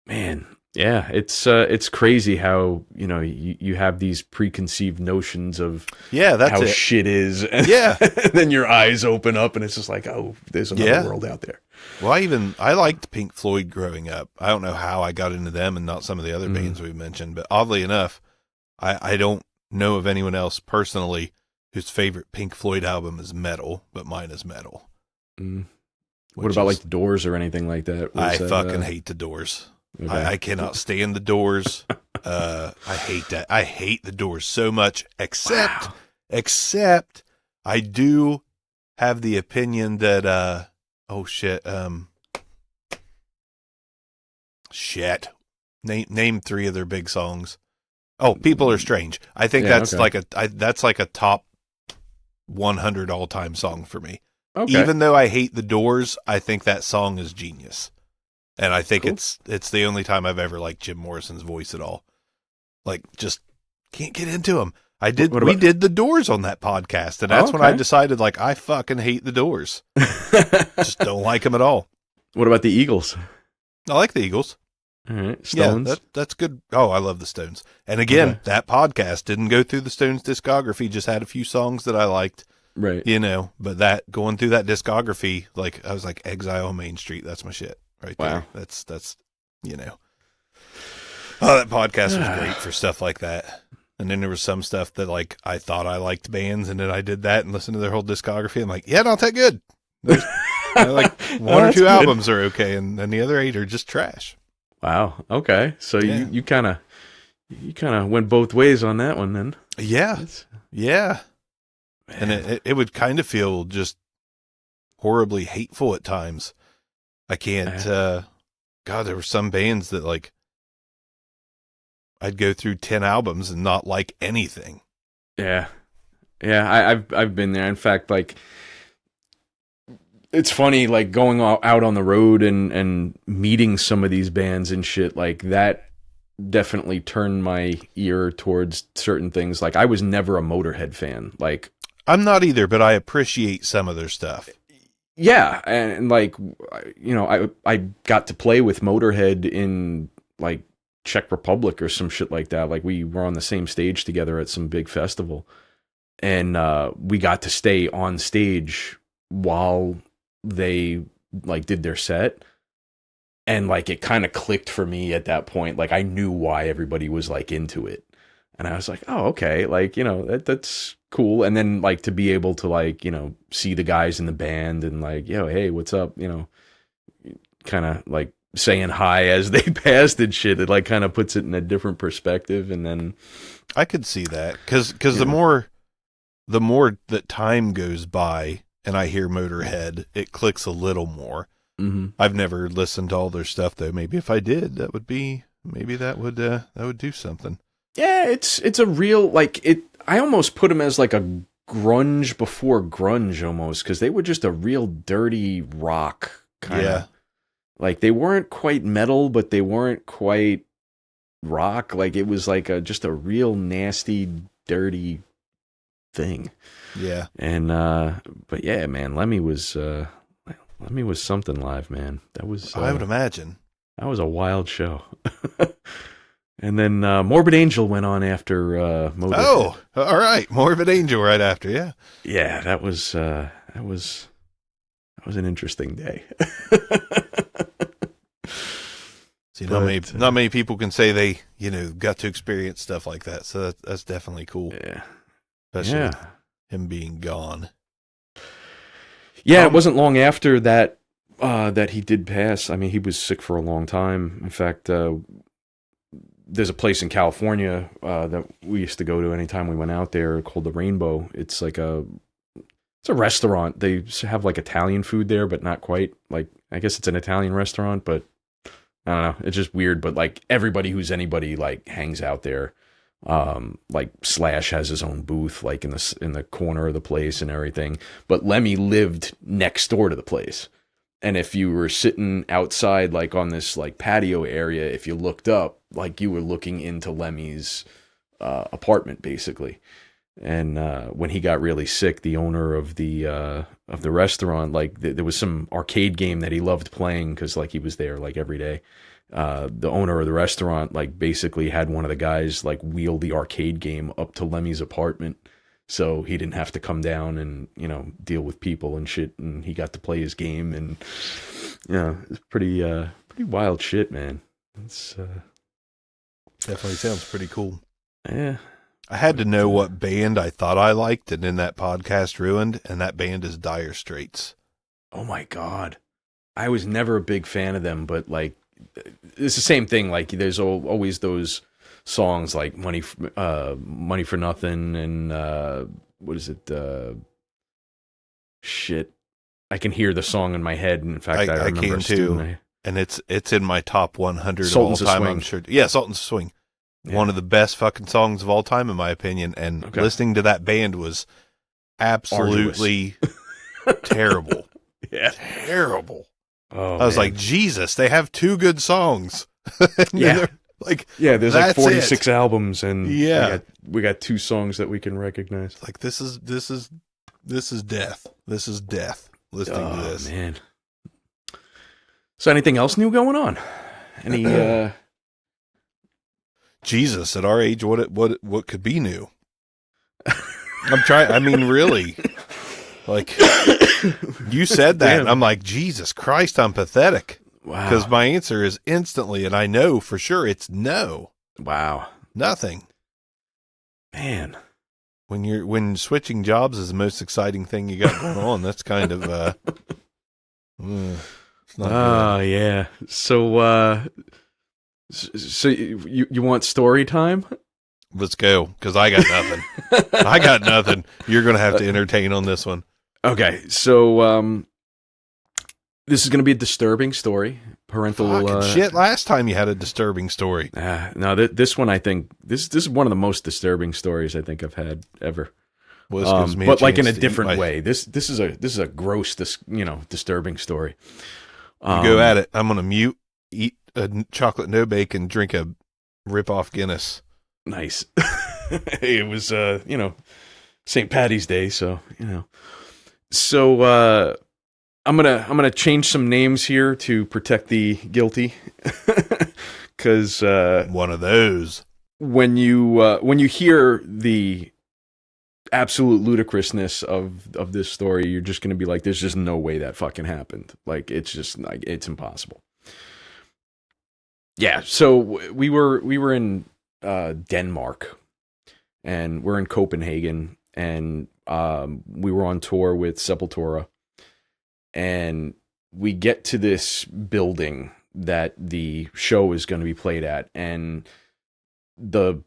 man, yeah, it's crazy how, you know, you have these preconceived notions of that's how it. shit is. And Yeah. and then your eyes open up and it's just like, oh, there's another world out there. Well, I liked Pink Floyd growing up. I don't know how I got into them and not some of the other bands we mentioned, but oddly enough, I don't know of anyone else personally whose favorite Pink Floyd album is metal, but mine is metal. What about like the Doors or anything like that? I fucking hate the Doors. Okay. I cannot stand the Doors. I hate that. I hate the Doors so much, except I do have the opinion that, Name three of their big songs. Oh, People Are Strange. I think that's like a top 100 all-time song for me. Okay. Even though I hate the Doors, I think that song is genius. And I think it's the only time I've ever liked Jim Morrison's voice at all. Like, just can't get into him. We did the Doors on that podcast, and that's when I decided, like, I fucking hate the Doors. Just don't like them at all. What about the Eagles? I like the Eagles. All right, Stones. Yeah, that's good. Oh, I love the Stones. And again, that podcast didn't go through the Stones discography, just had a few songs that I liked. Right. You know, but that going through that discography, like I was like, Exile on Main Street, that's my shit right there. That's you know. Oh, that podcast was great for stuff like that. And then there was some stuff that like I thought I liked bands, and then I did that and listened to their whole discography. I'm like, yeah, not that good. Like one or two albums are okay, and the other 8 are just trash. Wow. Okay. So you kind of went both ways on that one then. Yeah. Yeah. Man. And it would kind of feel just horribly hateful at times. I can't, God, there were some bands that like, I'd go through 10 albums and not like anything. Yeah. Yeah. I've been there. In fact, like, it's funny, like going out on the road and meeting some of these bands and shit like that definitely turned my ear towards certain things. Like I was never a Motorhead fan. Like I'm not either, but I appreciate some of their stuff. Yeah. And like, you know, I got to play with Motorhead in like Czech Republic or some shit like that. Like we were on the same stage together at some big festival, and we got to stay on stage while they like did their set, and like it kind of clicked for me at that point. Like I knew why everybody was like into it, and I was like, oh, okay, like, you know, that's cool. And then like to be able to like, you know, see the guys in the band and like, yo, hey, what's up, you know, kind of like saying hi as they passed and shit, it like kind of puts it in a different perspective. And then I could see that because the more that time goes by and I hear Motorhead, it clicks a little more. Mm-hmm. I've never listened to all their stuff though. Maybe if I did, that would do something. Yeah, it's a real, like, it. I almost put them as like a grunge before grunge almost, because they were just a real dirty rock kind of. Yeah. Like they weren't quite metal, but they weren't quite rock. Like it was like just a real nasty, dirty thing. Yeah. And but yeah, man, Lemmy was something live, man. That was I would imagine. that was a wild show. And then Morbid Angel went on after Motorhead. Oh, all right. Morbid Angel right after, yeah. Yeah, that was an interesting day. See, not many people can say they, got to experience stuff like that. So that's definitely cool. Yeah. Especially Yeah. with him being gone. Yeah, it wasn't long after that that he did pass. I mean, he was sick for a long time. In fact, there's a place in California that we used to go to anytime we went out there called the Rainbow. It's like it's a restaurant. They have like Italian food there, but not quite. Like, I guess it's an Italian restaurant, but I don't know. It's just weird. But like everybody who's anybody like hangs out there. Like Slash has his own booth, like in the corner of the place and everything. But Lemmy lived next door to the place. And if you were sitting outside, like on this like patio area, if you looked up, like you were looking into Lemmy's apartment, basically. And when he got really sick, the owner of the restaurant, like there was some arcade game that he loved playing because like he was there like every day. The owner of the restaurant like basically had one of the guys like wheel the arcade game up to Lemmy's apartment. So he didn't have to come down and, deal with people and shit. And he got to play his game. And, it's pretty wild shit, man. It's Definitely sounds pretty cool. Yeah. I had to know what band I thought I liked, and then that podcast ruined, and that band is Dire Straits. Oh, my God. I was never a big fan of them, but, like, it's the same thing. Like, there's always those songs like Money for Nothing and what is it? Shit. I can hear the song in my head. And in fact, I remember can too. And it's in my top 100 of all time, I'm sure. Yeah, Sultan's Swing. Yeah. One of the best fucking songs of all time, in my opinion. And listening to that band was absolutely terrible. Yeah. Terrible. Oh, I was like, Jesus, they have 2 good songs. Yeah. Like, there's like 46 albums, and yeah, we got 2 songs that we can recognize. Like, this is death. This is death. Listening to this, man. So, anything else new going on? Any? Jesus, at our age, what could be new? I'm trying. I mean, really, like you said that, and I'm like, Jesus Christ, I'm pathetic. Wow. Because my answer is instantly, and I know for sure it's no. Wow. Nothing. Man. When switching jobs is the most exciting thing you got going on, that's kind of it's not good. Yeah. So you want story time? Let's go, because I got nothing. I got nothing. You're gonna have to entertain on this one. Okay, so this is going to be a disturbing story. Parental shit. Last time you had a disturbing story. No, this one I think this is one of the most disturbing stories I think I've had ever. Well, but like in a different way. This is a gross, disturbing story. You go at it. I'm gonna mute, eat a chocolate no bake, and drink a rip off Guinness. Nice. It was St. Patty's Day, so So I'm gonna change some names here to protect the guilty, because one of those. When you hear the absolute ludicrousness of this story, you're just gonna be like, "There's just no way that fucking happened." Like it's impossible. Yeah. So we were in Denmark, and we're in Copenhagen, and we were on tour with Sepultura. And we get to this building that the show is going to be played at, and the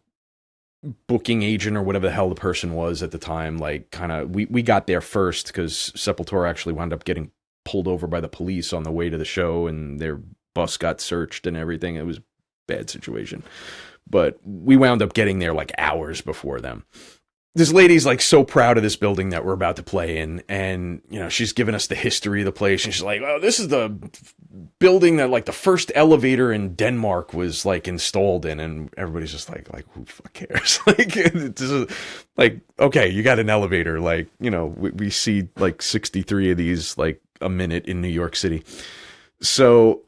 booking agent or whatever the hell the person was at the time, like we got there first because Sepultura actually wound up getting pulled over by the police on the way to the show, and their bus got searched and everything. It was a bad situation. But we wound up getting there like hours before them. This lady's like so proud of this building that we're about to play in, and she's giving us the history of the place, and she's like, "Oh, this is the building that like the first elevator in Denmark was like installed in, and everybody's just like who the fuck cares? Like, it's just, like, okay, you got an elevator. Like, you know, we see like 63 of these like a minute in New York City. So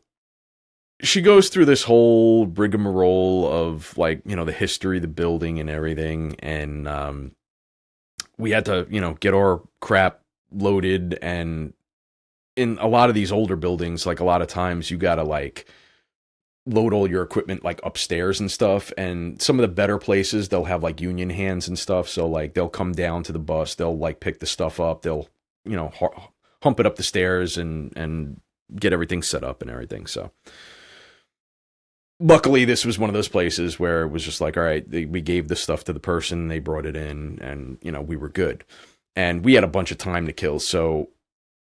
she goes through this whole rigmarole of like, you know, the history of the building and everything. And we had to, you know, get our crap loaded. And in a lot of these older buildings, like a lot of times you gotta like load all your equipment like upstairs and stuff. And some of the better places, they'll have like union hands and stuff. So like they'll come down to the bus, they'll like pick the stuff up, they'll, you know, hump it up the stairs and get everything set up and everything. So luckily this was one of those places where it was just like, all right, we gave the stuff to the person, they brought it in, and, you know, we were good. And we had a bunch of time to kill. So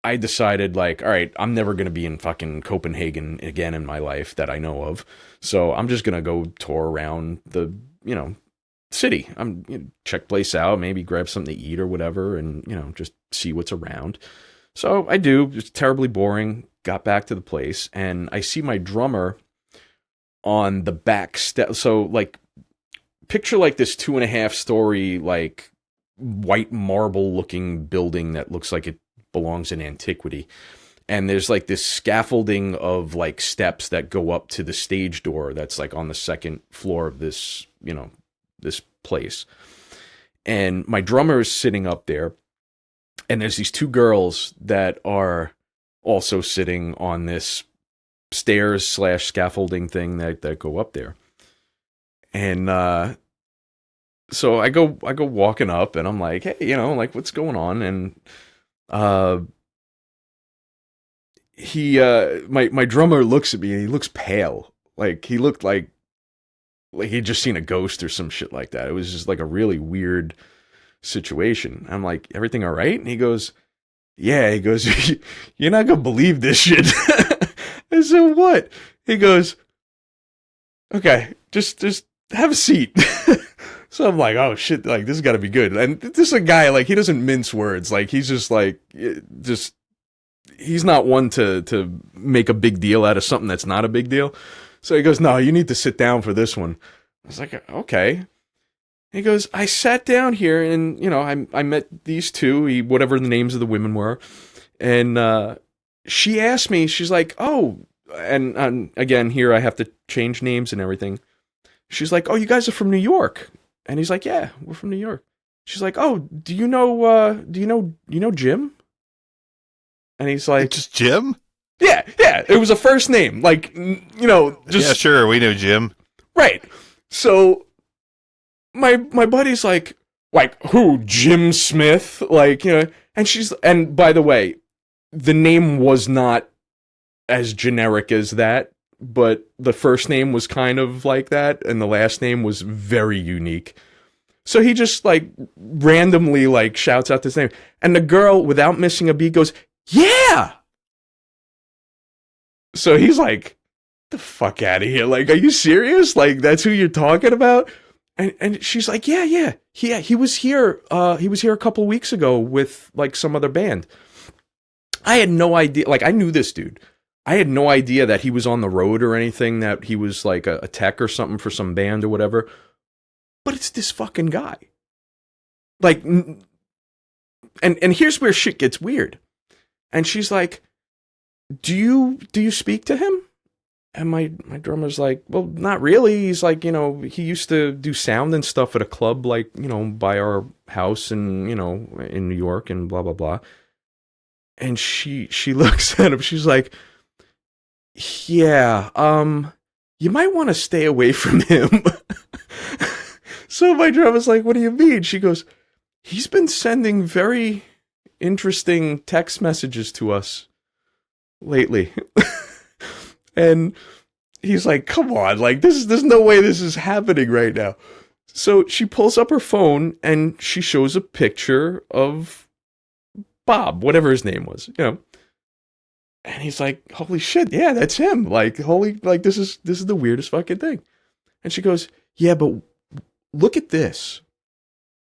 I decided, like, all right, I'm never going to be in fucking Copenhagen again in my life that I know of. So I'm just going to go tour around the, you know, city. I'm, you know, check place out, maybe grab something to eat or whatever, and, you know, just see what's around. So I do. It's terribly boring. Got back to the place, and I see my drummer on the back step. So, like, picture like this 2.5-story, like, white marble looking building that looks like it belongs in antiquity. And there's like this scaffolding of like steps that go up to the stage door that's like on the second floor of this, you know, this place. And my drummer is sitting up there, and there's these two girls that are also sitting on this stairs / scaffolding thing that go up there. And so I go walking up, and I'm like, hey, you know, like, what's going on? And my drummer looks at me, and he looks pale. Like, he looked like he'd just seen a ghost or some shit like that. It was just like a really weird situation. I'm like, everything all right? And he goes, yeah. He goes, you're not gonna believe this shit. I said, what? He goes, okay, just have a seat. So I'm like, oh shit, like, this has got to be good. And this is a guy, like, he doesn't mince words. Like, he's just like, he's not one to make a big deal out of something that's not a big deal. So he goes, no, you need to sit down for this one. I was like, okay. He goes, I sat down here, and, you know, I met these two, whatever the names of the women were. And she asked me, she's like, oh, and again, here I have to change names and everything. She's like, oh, you guys are from New York. And he's like, yeah, we're from New York. She's like, oh, do you know Jim? And he's like, just Jim? Yeah, it was a first name. Like, you know, just. Yeah, sure, we know Jim. Right. So my buddy's like, who? Jim Smith? Like, you know, and by the way, the name was not as generic as that, but the first name was kind of like that, and the last name was very unique. So he just, like, randomly, like, shouts out this name. And the girl, without missing a beat, goes, yeah! So he's like, the fuck out of here. Like, are you serious? Like, that's who you're talking about? And she's like, yeah. He was here. He was here a couple weeks ago with, like, some other band. I had no idea. Like, I knew this dude. I had no idea that he was on the road or anything, that he was like a tech or something for some band or whatever. But it's this fucking guy. Like, and here's where shit gets weird. And she's like, do you speak to him? And my drummer's like, well, not really. He's like, you know, he used to do sound and stuff at a club, like, you know, by our house and, you know, in New York and blah, blah, blah. And she looks at him. She's like, yeah, you might want to stay away from him. So my drummer's like, what do you mean? She goes, he's been sending very interesting text messages to us lately. And he's like, come on, like, there's no way this is happening right now. So she pulls up her phone and she shows a picture of Bob, whatever his name was, you know. And he's like, holy shit, yeah, that's him. Like, holy, like, this is the weirdest fucking thing. And she goes, yeah, but look at this.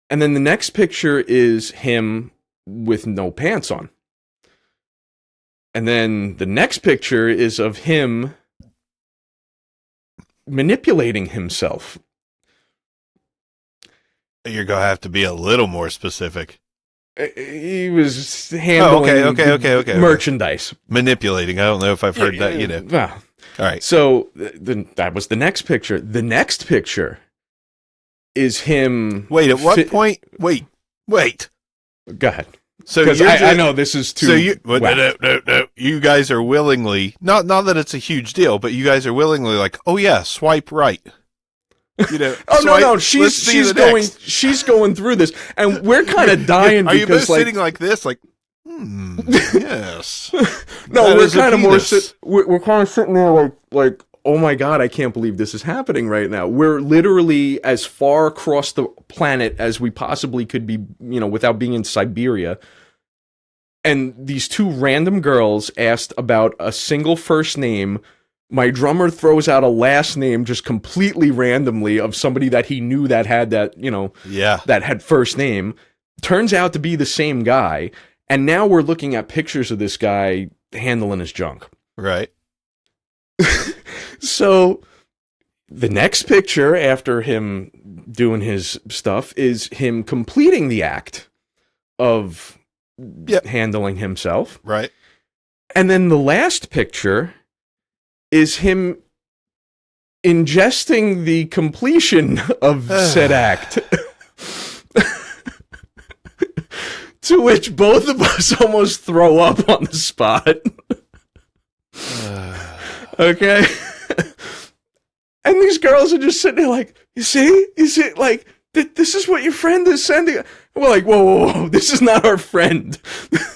And then the next picture is him with no pants on. And then the next picture is of him manipulating himself. You're going to have to be a little more specific. He was handling okay. merchandise. Manipulating. I don't know if I've heard that, Well, all right. So that was the next picture. The next picture is him. Wait, at what point? Wait. Go ahead. So Because I know this is too. So no. You guys are willingly, not that it's a huge deal, but you guys are willingly like, oh yeah, swipe right. Oh no, she's going through this, and we're kind of dying. Are you both like, sitting like this, like, yes? No, we're kind of we're kind of sitting there like, oh my god, I can't believe this is happening right now. We're literally as far across the planet as we possibly could be, without being in Siberia. And these two random girls asked about a single first name. My drummer throws out a last name just completely randomly of somebody that he knew that had that, that had first name. Turns out to be the same guy. And now we're looking at pictures of this guy handling his junk. Right. So the next picture after him doing his stuff is him completing the act of handling himself. Right. And then the last picture is him ingesting the completion of said act. To which both of us almost throw up on the spot. Okay? And these girls are just sitting there like, you see, like, this is what your friend is sending. And we're like, whoa, this is not our friend.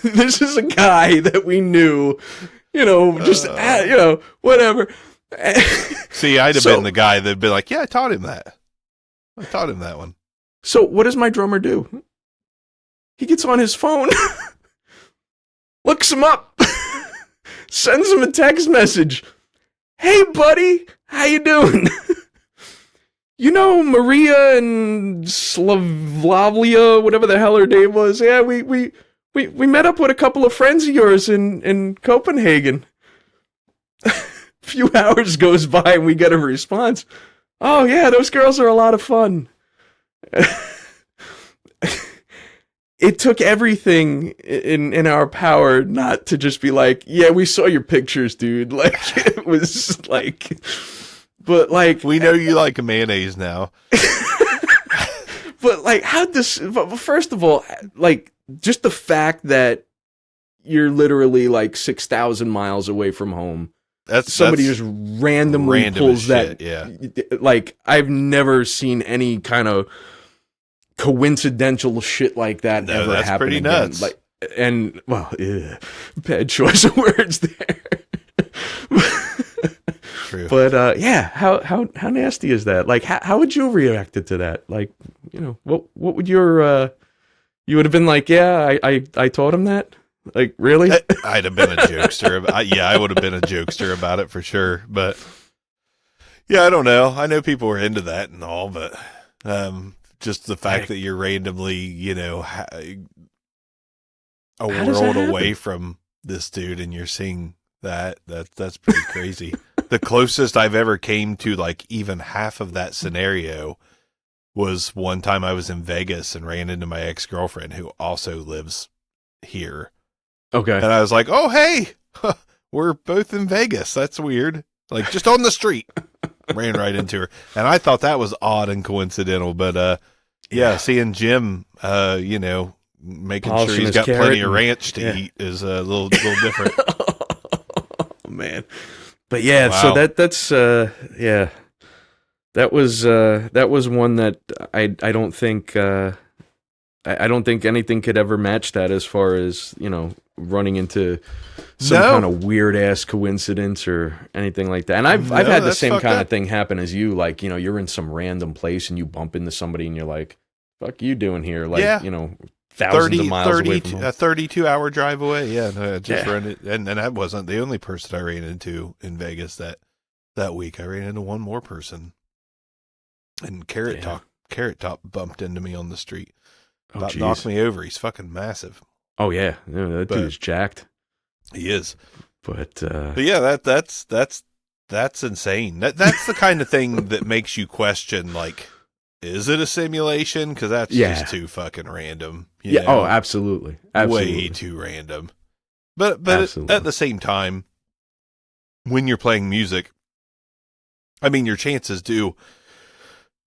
This is a guy that we knew. Whatever. See, I'd have been the guy that'd be like, yeah, I taught him that. I taught him that one. So what does my drummer do? He gets on his phone, looks him up, sends him a text message. Hey, buddy, how you doing? Maria and Slavlia, whatever the hell her name was. Yeah, we met up with a couple of friends of yours in Copenhagen. A few hours goes by and we get a response. Oh yeah, those girls are a lot of fun. It took everything in our power not to just be like, yeah, we saw your pictures, dude. Like, it was like, but like, we know you like mayonnaise now. But like, first of all, like, just the fact that you're literally like 6,000 miles away from home. Somebody just randomly pulls that. Yeah. Like, I've never seen any kind of coincidental shit like that ever happen. That's pretty nuts. Like, and bad choice of words there. True. But yeah, how nasty is that? Like, how would you have reacted to that? Like, what would your you would have been like, yeah, I taught him that? Like, really? I'd have been a jokester. I would have been a jokester about it for sure. But yeah, I don't know. I know people were into that and all, but just the fact that you're randomly, a world away from this dude and you're seeing that's pretty crazy. The closest I've ever came to like even half of that scenario was one time I was in Vegas and ran into my ex-girlfriend who also lives here. Okay. And I was like, oh, hey, we're both in Vegas. That's weird. Like, just on the street. Ran right into her. And I thought that was odd and coincidental. But, yeah, seeing Jim, making Polishing sure he's got plenty of ranch to eat is a little different. Oh, man. But, yeah, wow. So that's, yeah. That was one that I don't think... I don't think anything could ever match that as far as, running into some kind of weird ass coincidence or anything like that. And I've had the same kind of thing happen as you. Like, you're in some random place and you bump into somebody and you're like, fuck you doing here? Like, thousands of miles away from home. A 32-hour drive away. Yeah, no, ran it. And that wasn't the only person I ran into in Vegas that week. I ran into one more person. And Carrot Top bumped into me on the street. Knocked me over. He's fucking massive. Oh, yeah. That dude's jacked. He is. But yeah, that's insane. That's the kind of thing that makes you question, like, is it a simulation? Because that's just too fucking random. You know? Oh, absolutely. Way too random. But at the same time, when you're playing music, I mean, your chances do.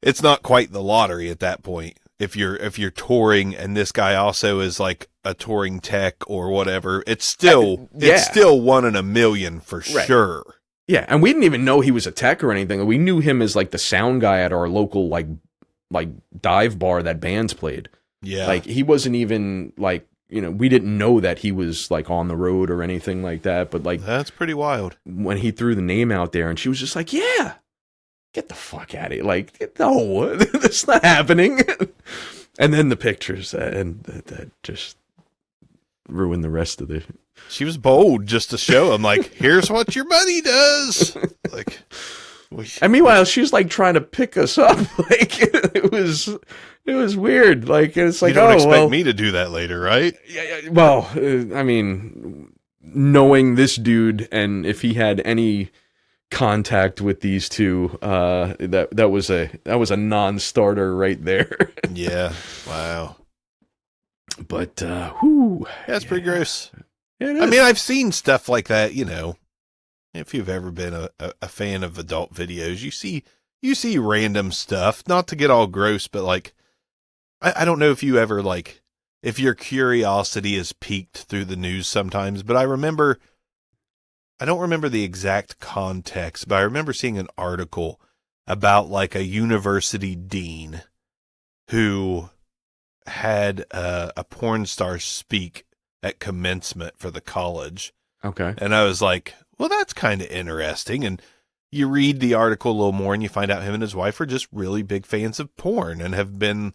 It's not quite the lottery at that point. If you're touring and this guy also is like a touring tech or whatever, it's still 1 in a million for sure. Yeah, and we didn't even know he was a tech or anything. We knew him as like the sound guy at our local like dive bar that bands played. Yeah. Like he wasn't even like, you know, we didn't know that he was like on the road or anything like that, but like that's pretty wild. When he threw the name out there and she was just like, "Yeah. Get the fuck out of here." Like, no, that's not happening. And then the pictures and that just ruined the rest of the. She was bold just to show him, like, here's what your buddy does. Like, and meanwhile, she's like trying to pick us up. Like, it was weird. Like, it's like, you don't expect me to do that later, right? Yeah. Well, I mean, knowing this dude, and if he had any contact with these two, that was a non-starter right there. Yeah. Wow. But that's pretty gross. Yeah, it is. I mean, I've seen stuff like that, you know. If you've ever been a fan of adult videos, you see random stuff, not to get all gross, but like, I don't know if you ever, like, if your curiosity is piqued through the news sometimes, but I don't remember the exact context, but I remember seeing an article about like a university dean who had a porn star speak at commencement for the college. Okay. And I was like, well, that's kind of interesting. And you read the article a little more and you find out him and his wife are just really big fans of porn and have been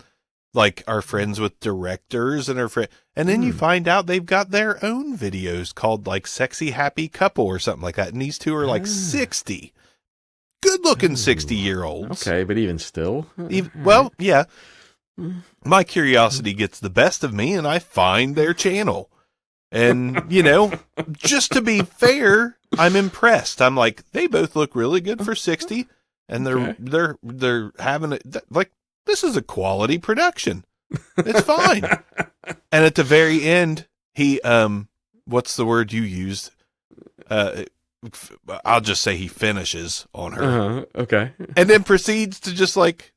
like, are friends with directors and and then you find out they've got their own videos called like Sexy Happy Couple or something like that. And these two are like 60, good looking 60-year-olds. Okay. But even still, well, yeah, my curiosity gets the best of me and I find their channel. And, you know, just to be fair, I'm impressed. I'm like, they both look really good for 60 and they're having it like, this is a quality production. It's fine. And at the very end, he, what's the word you used? I'll just say he finishes on her. Okay. And then proceeds to just like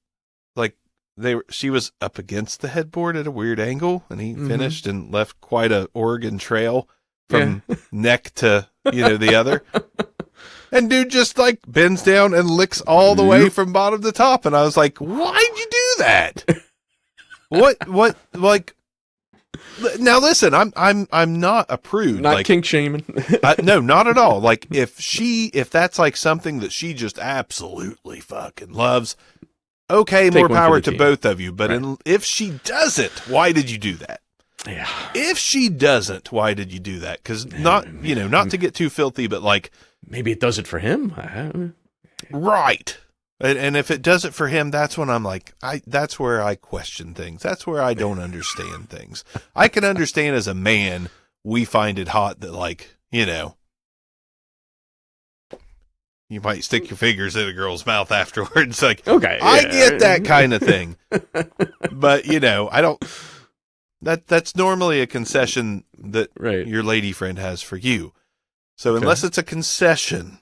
she was up against the headboard at a weird angle and he finished and left quite a Oregon Trail from neck to, you know, the other. And dude just like bends down and licks all the way from bottom to top. And I was like, why'd you do that? What, like, now listen, I'm not a prude. Not like, kink shaming. No, not at all. Like if that's like something that she just absolutely fucking loves, okay, more power to both of you. But if she doesn't, why did you do that? Yeah. If she doesn't, why did you do that? Because not to get too filthy, but like, maybe it does it for him. Right. And if it does it for him, that's when I'm like, that's where I question things. That's where I don't understand things. I can understand as a man, we find it hot that, like, you know, you might stick your fingers in a girl's mouth afterwards. Like, okay, I get that kind of thing. But, you know, I don't, that's normally a concession that your lady friend has for you. So unless it's a concession,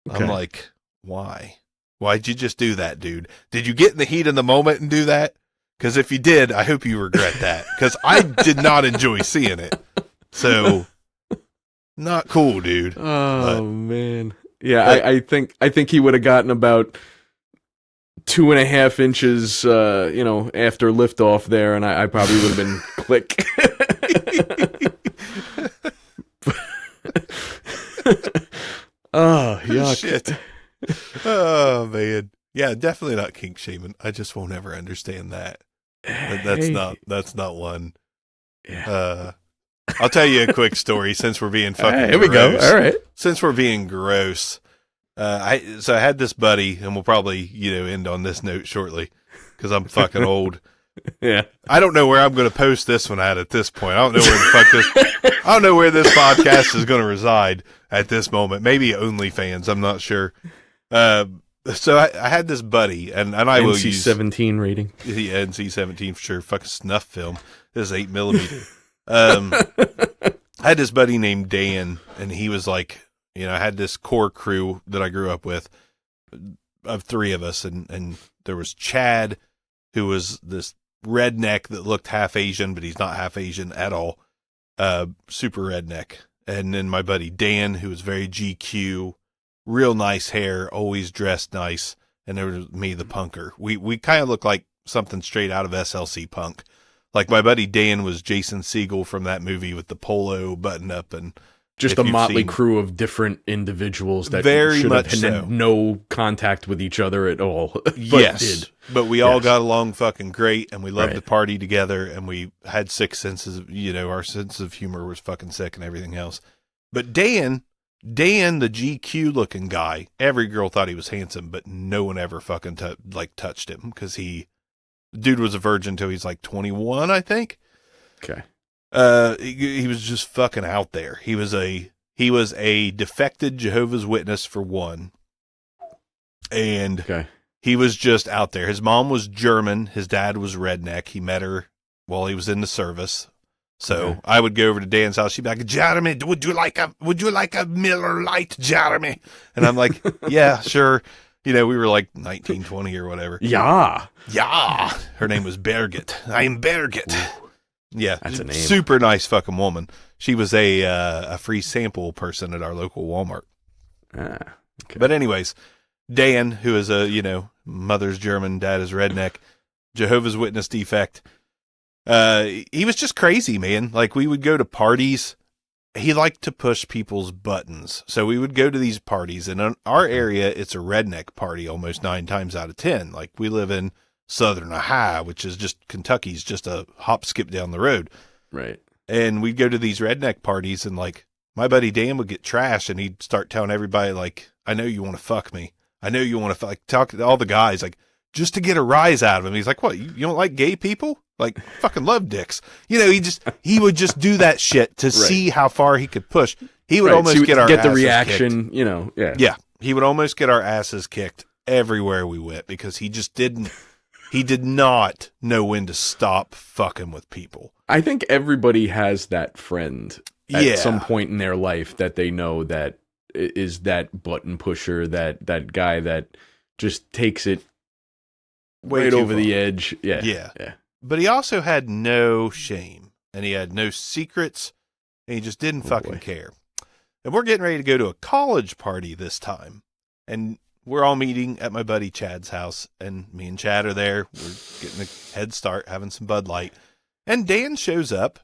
I'm like, why? Why'd you just do that, dude? Did you get in the heat of the moment and do that? Because if you did, I hope you regret that. Because I did not enjoy seeing it. So, not cool, dude. Oh, man. Yeah, I think he would have gotten about 2.5 inches, you know, after liftoff there, and I probably would have been click. Oh, yuck. Shit. Oh, man. Yeah, definitely not kink shaming. I just won't ever understand that. That's not one. Yeah. I'll tell you a quick story since we're being fucking here we gross. go. All right. Since we're being gross. I had this buddy, and we'll probably, you know, end on this note shortly because I'm fucking old. Yeah. I don't know where I'm going to post this one at this point. I don't know where the fuck this. I don't know where this podcast is going to reside at this moment. Maybe OnlyFans. I'm not sure. So I had this buddy, and I will use NC-17 rating. the NC-17 for sure. Fucking snuff film. This is 8mm. I had this buddy named Dan, and he was like, you know, I had this core crew that I grew up with of three of us, and there was Chad, who was this redneck that looked half Asian, but he's not half Asian at all. Super redneck. And then my buddy Dan, who was very GQ, real nice hair, always dressed nice. And there was me, the punker. We kind of look like something straight out of SLC Punk. Like my buddy Dan was Jason Segel from that movie with the polo button up, and just a motley crew of different individuals that very should much have had no contact with each other at all. But yes, did. But we all got along fucking great, and we loved Right. to party together, and we had sick senses of, you know, our sense of humor was fucking sick and everything else. But Dan, the GQ looking guy, every girl thought he was handsome, but no one ever fucking touched him, because dude was a virgin until he's like 21, I think. Okay. He was just fucking out there. He was a defected Jehovah's Witness for one. And Okay. he was just out there. His mom was German. His dad was redneck. He met her while he was in the service. So Okay. I would go over to Dan's house. She'd be like, Jeremy, would you like a Miller Lite, Jeremy? And I'm like, yeah, sure. You know, we were like 19, 20 or whatever. Yeah. Yeah. Her name was Birgit. I am Birgit. Yeah. That's a name. Super nice fucking woman. She was a free sample person at our local Walmart. Ah, okay. But anyways, Dan, who is mother's German, dad is redneck, Jehovah's Witness defect. He was just crazy, man. Like, we would go to parties. He liked to push people's buttons. So we would go to these parties, and in our area, it's a redneck party almost 9 times out of 10. Like, we live in Southern Ohio, which is just Kentucky's just a hop skip down the road. Right. And we'd go to these redneck parties, and like, my buddy Dan would get trashed, and he'd start telling everybody, like, I know you want to fuck me. I know you want to like talk to all the guys, like, just to get a rise out of him. He's like, what, you don't like gay people? Like, fucking love dicks. You know, he would just do that shit to see how far he could push. He would almost so get get the asses reaction, kicked. you know, yeah. Yeah. He would almost get our asses kicked everywhere we went, because he did not know when to stop fucking with people. I think everybody has that friend at Yeah. some point in their life that they know that is that button pusher, that guy that just takes it Way right too over far. the edge. Yeah. Yeah. Yeah. But he also had no shame, and he had no secrets, and he just didn't fucking boy. care. And we're getting ready to go to a college party this time, and we're all meeting at my buddy Chad's house, and me and Chad are there. We're getting a head start, having some Bud Light, and Dan shows up,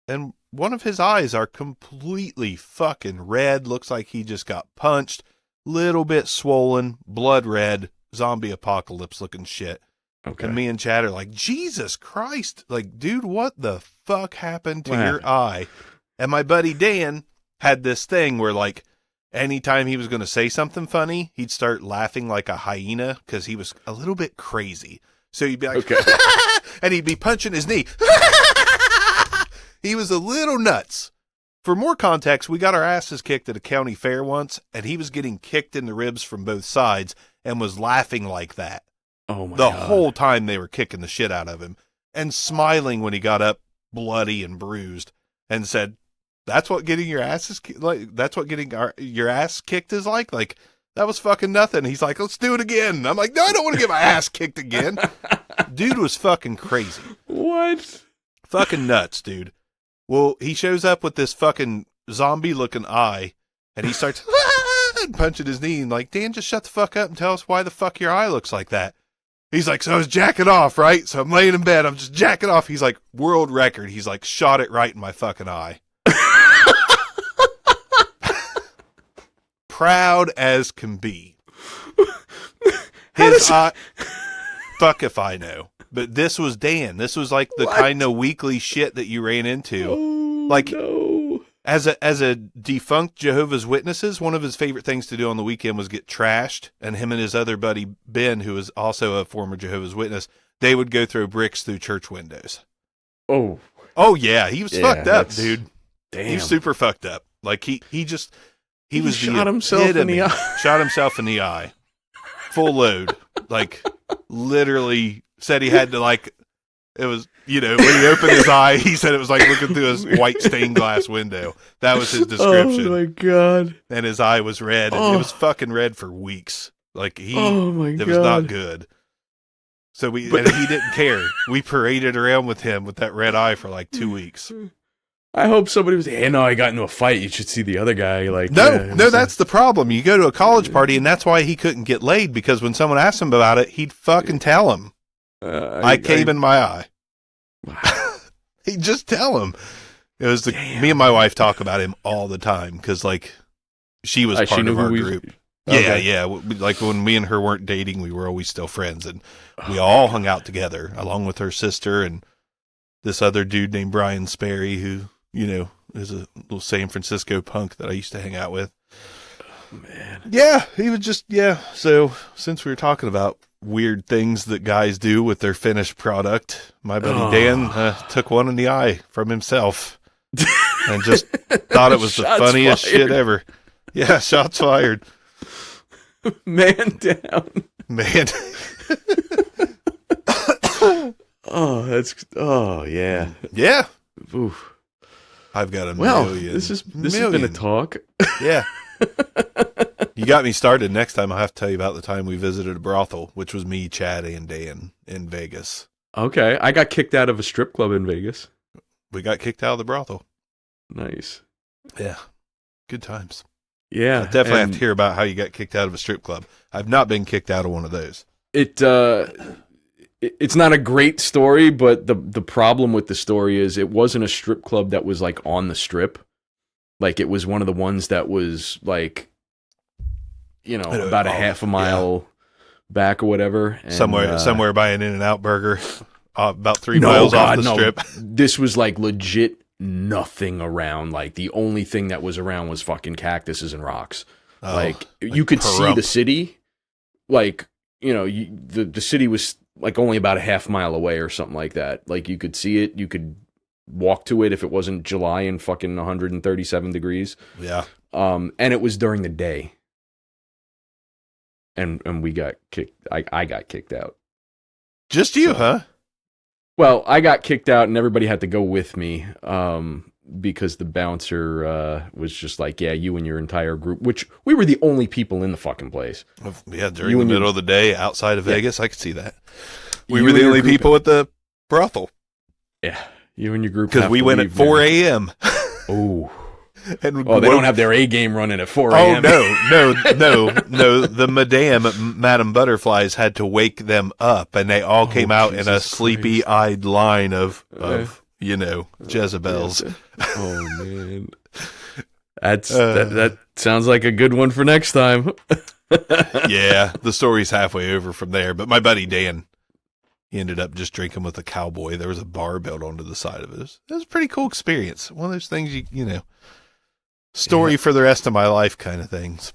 and one of his eyes are completely fucking red. Looks like he just got punched, little bit swollen, blood red, zombie apocalypse looking shit. Okay. And me and Chad are like, Jesus Christ, like, dude, what the fuck happened to What your happened? eye? And my buddy Dan had this thing where, like, anytime he was going to say something funny, he'd start laughing like a hyena, because he was a little bit crazy. So he'd be like, Okay. and he'd be punching his knee. He was a little nuts. For more context, we got our asses kicked at a county fair once, and he was getting kicked in the ribs from both sides and was laughing like that. Oh my The God. whole time they were kicking the shit out of him, and smiling when he got up bloody and bruised, and said, that's what getting your asses that's what getting your ass kicked is like? Like, that was fucking nothing. He's like, let's do it again. I'm like, no, I don't want to get my ass kicked again. Dude was fucking crazy. What? Fucking nuts, dude. Well, he shows up with this fucking zombie looking eye, and he starts and punching his knee, and like, Dan, just shut the fuck up and tell us why the fuck your eye looks like that. He's like, so I was jacking off, right? So I'm laying in bed, I'm just jacking off. He's like, world record. He's like, shot it right in my fucking eye. Proud as can be. His eye, fuck if I know. But this was Dan. This was like the What? kind of weekly shit that you ran into. Oh, Like- no. As a defunct Jehovah's Witnesses, one of his favorite things to do on the weekend was get trashed. And him and his other buddy, Ben, who was also a former Jehovah's Witness, they would go throw bricks through church windows. Oh. Oh yeah, he was fucked up, dude. Damn. He was super fucked up. Like he was shot himself in the eye. Shot himself in the eye. Full load. Like literally said he had to like it was when he opened his eye, he said it was like looking through his white stained glass window. That was his description. Oh my god. And his eye was red and it was fucking red for weeks. Like it was not good. So and he didn't care. We paraded around with him with that red eye for like 2 weeks. I hope somebody was, hey, no, I got into a fight. You should see the other guy. Like, no, that's the problem. You go to a college party, and that's why he couldn't get laid, because when someone asked him about it, he'd fucking tell him. I came in my eye. He'd just tell him. It was me and my wife talk about him all the time, because like she was part of our group. Yeah. Like when me and her weren't dating, we were always still friends, and we all hung out together, along with her sister and this other dude named Brian Sperry, who is a little San Francisco punk that I used to hang out with. Oh, man. Yeah, he was just So since we were talking about weird things that guys do with their finished product, my buddy Dan took one in the eye from himself and just thought it was the funniest shit ever. Yeah, shots fired. Man down. Man. Oh yeah. Yeah. Oof. I've got a million. This has been a talk. Yeah. You got me started. Next time I'll have to tell you about the time we visited a brothel, which was me, Chad, and Dan in Vegas. Okay. I got kicked out of a strip club in Vegas. We got kicked out of the brothel. Nice. Yeah. Good times. Yeah. I definitely have to hear about how you got kicked out of a strip club. I've not been kicked out of one of those. It's not a great story, but the problem with the story is it wasn't a strip club that was like on the strip. Like it was one of the ones that was like, about a half a mile back or whatever. And, somewhere by an In-N-Out burger, about 3 miles off the strip. This was like legit nothing around. Like the only thing that was around was fucking cactuses and rocks. Like you could see the city. Like, the city was like only about a half mile away or something like that. Like you could see it. You could walk to it if it wasn't July and fucking 137 degrees. Yeah. And it was during the day. And we got kicked. I got kicked out. Just you, huh? Well, I got kicked out and everybody had to go with me. Because the bouncer was just like, yeah, you and your entire group, which we were the only people in the fucking place. Yeah, during the middle of the day outside of Vegas, I could see that. We were the only people at the brothel. Yeah, you and your group. Because we went at 4 a.m. Oh. They don't have their A game running at 4 a.m. Oh, no. The Madame Butterflies had to wake them up, and they all came out in a sleepy-eyed line of Jezebels. Oh man, that sounds like a good one for next time. Yeah, the story's halfway over from there. But my buddy Dan, he ended up just drinking with a cowboy. There was a bar built onto the side of it. It was a pretty cool experience. One of those things story for the rest of my life kind of things.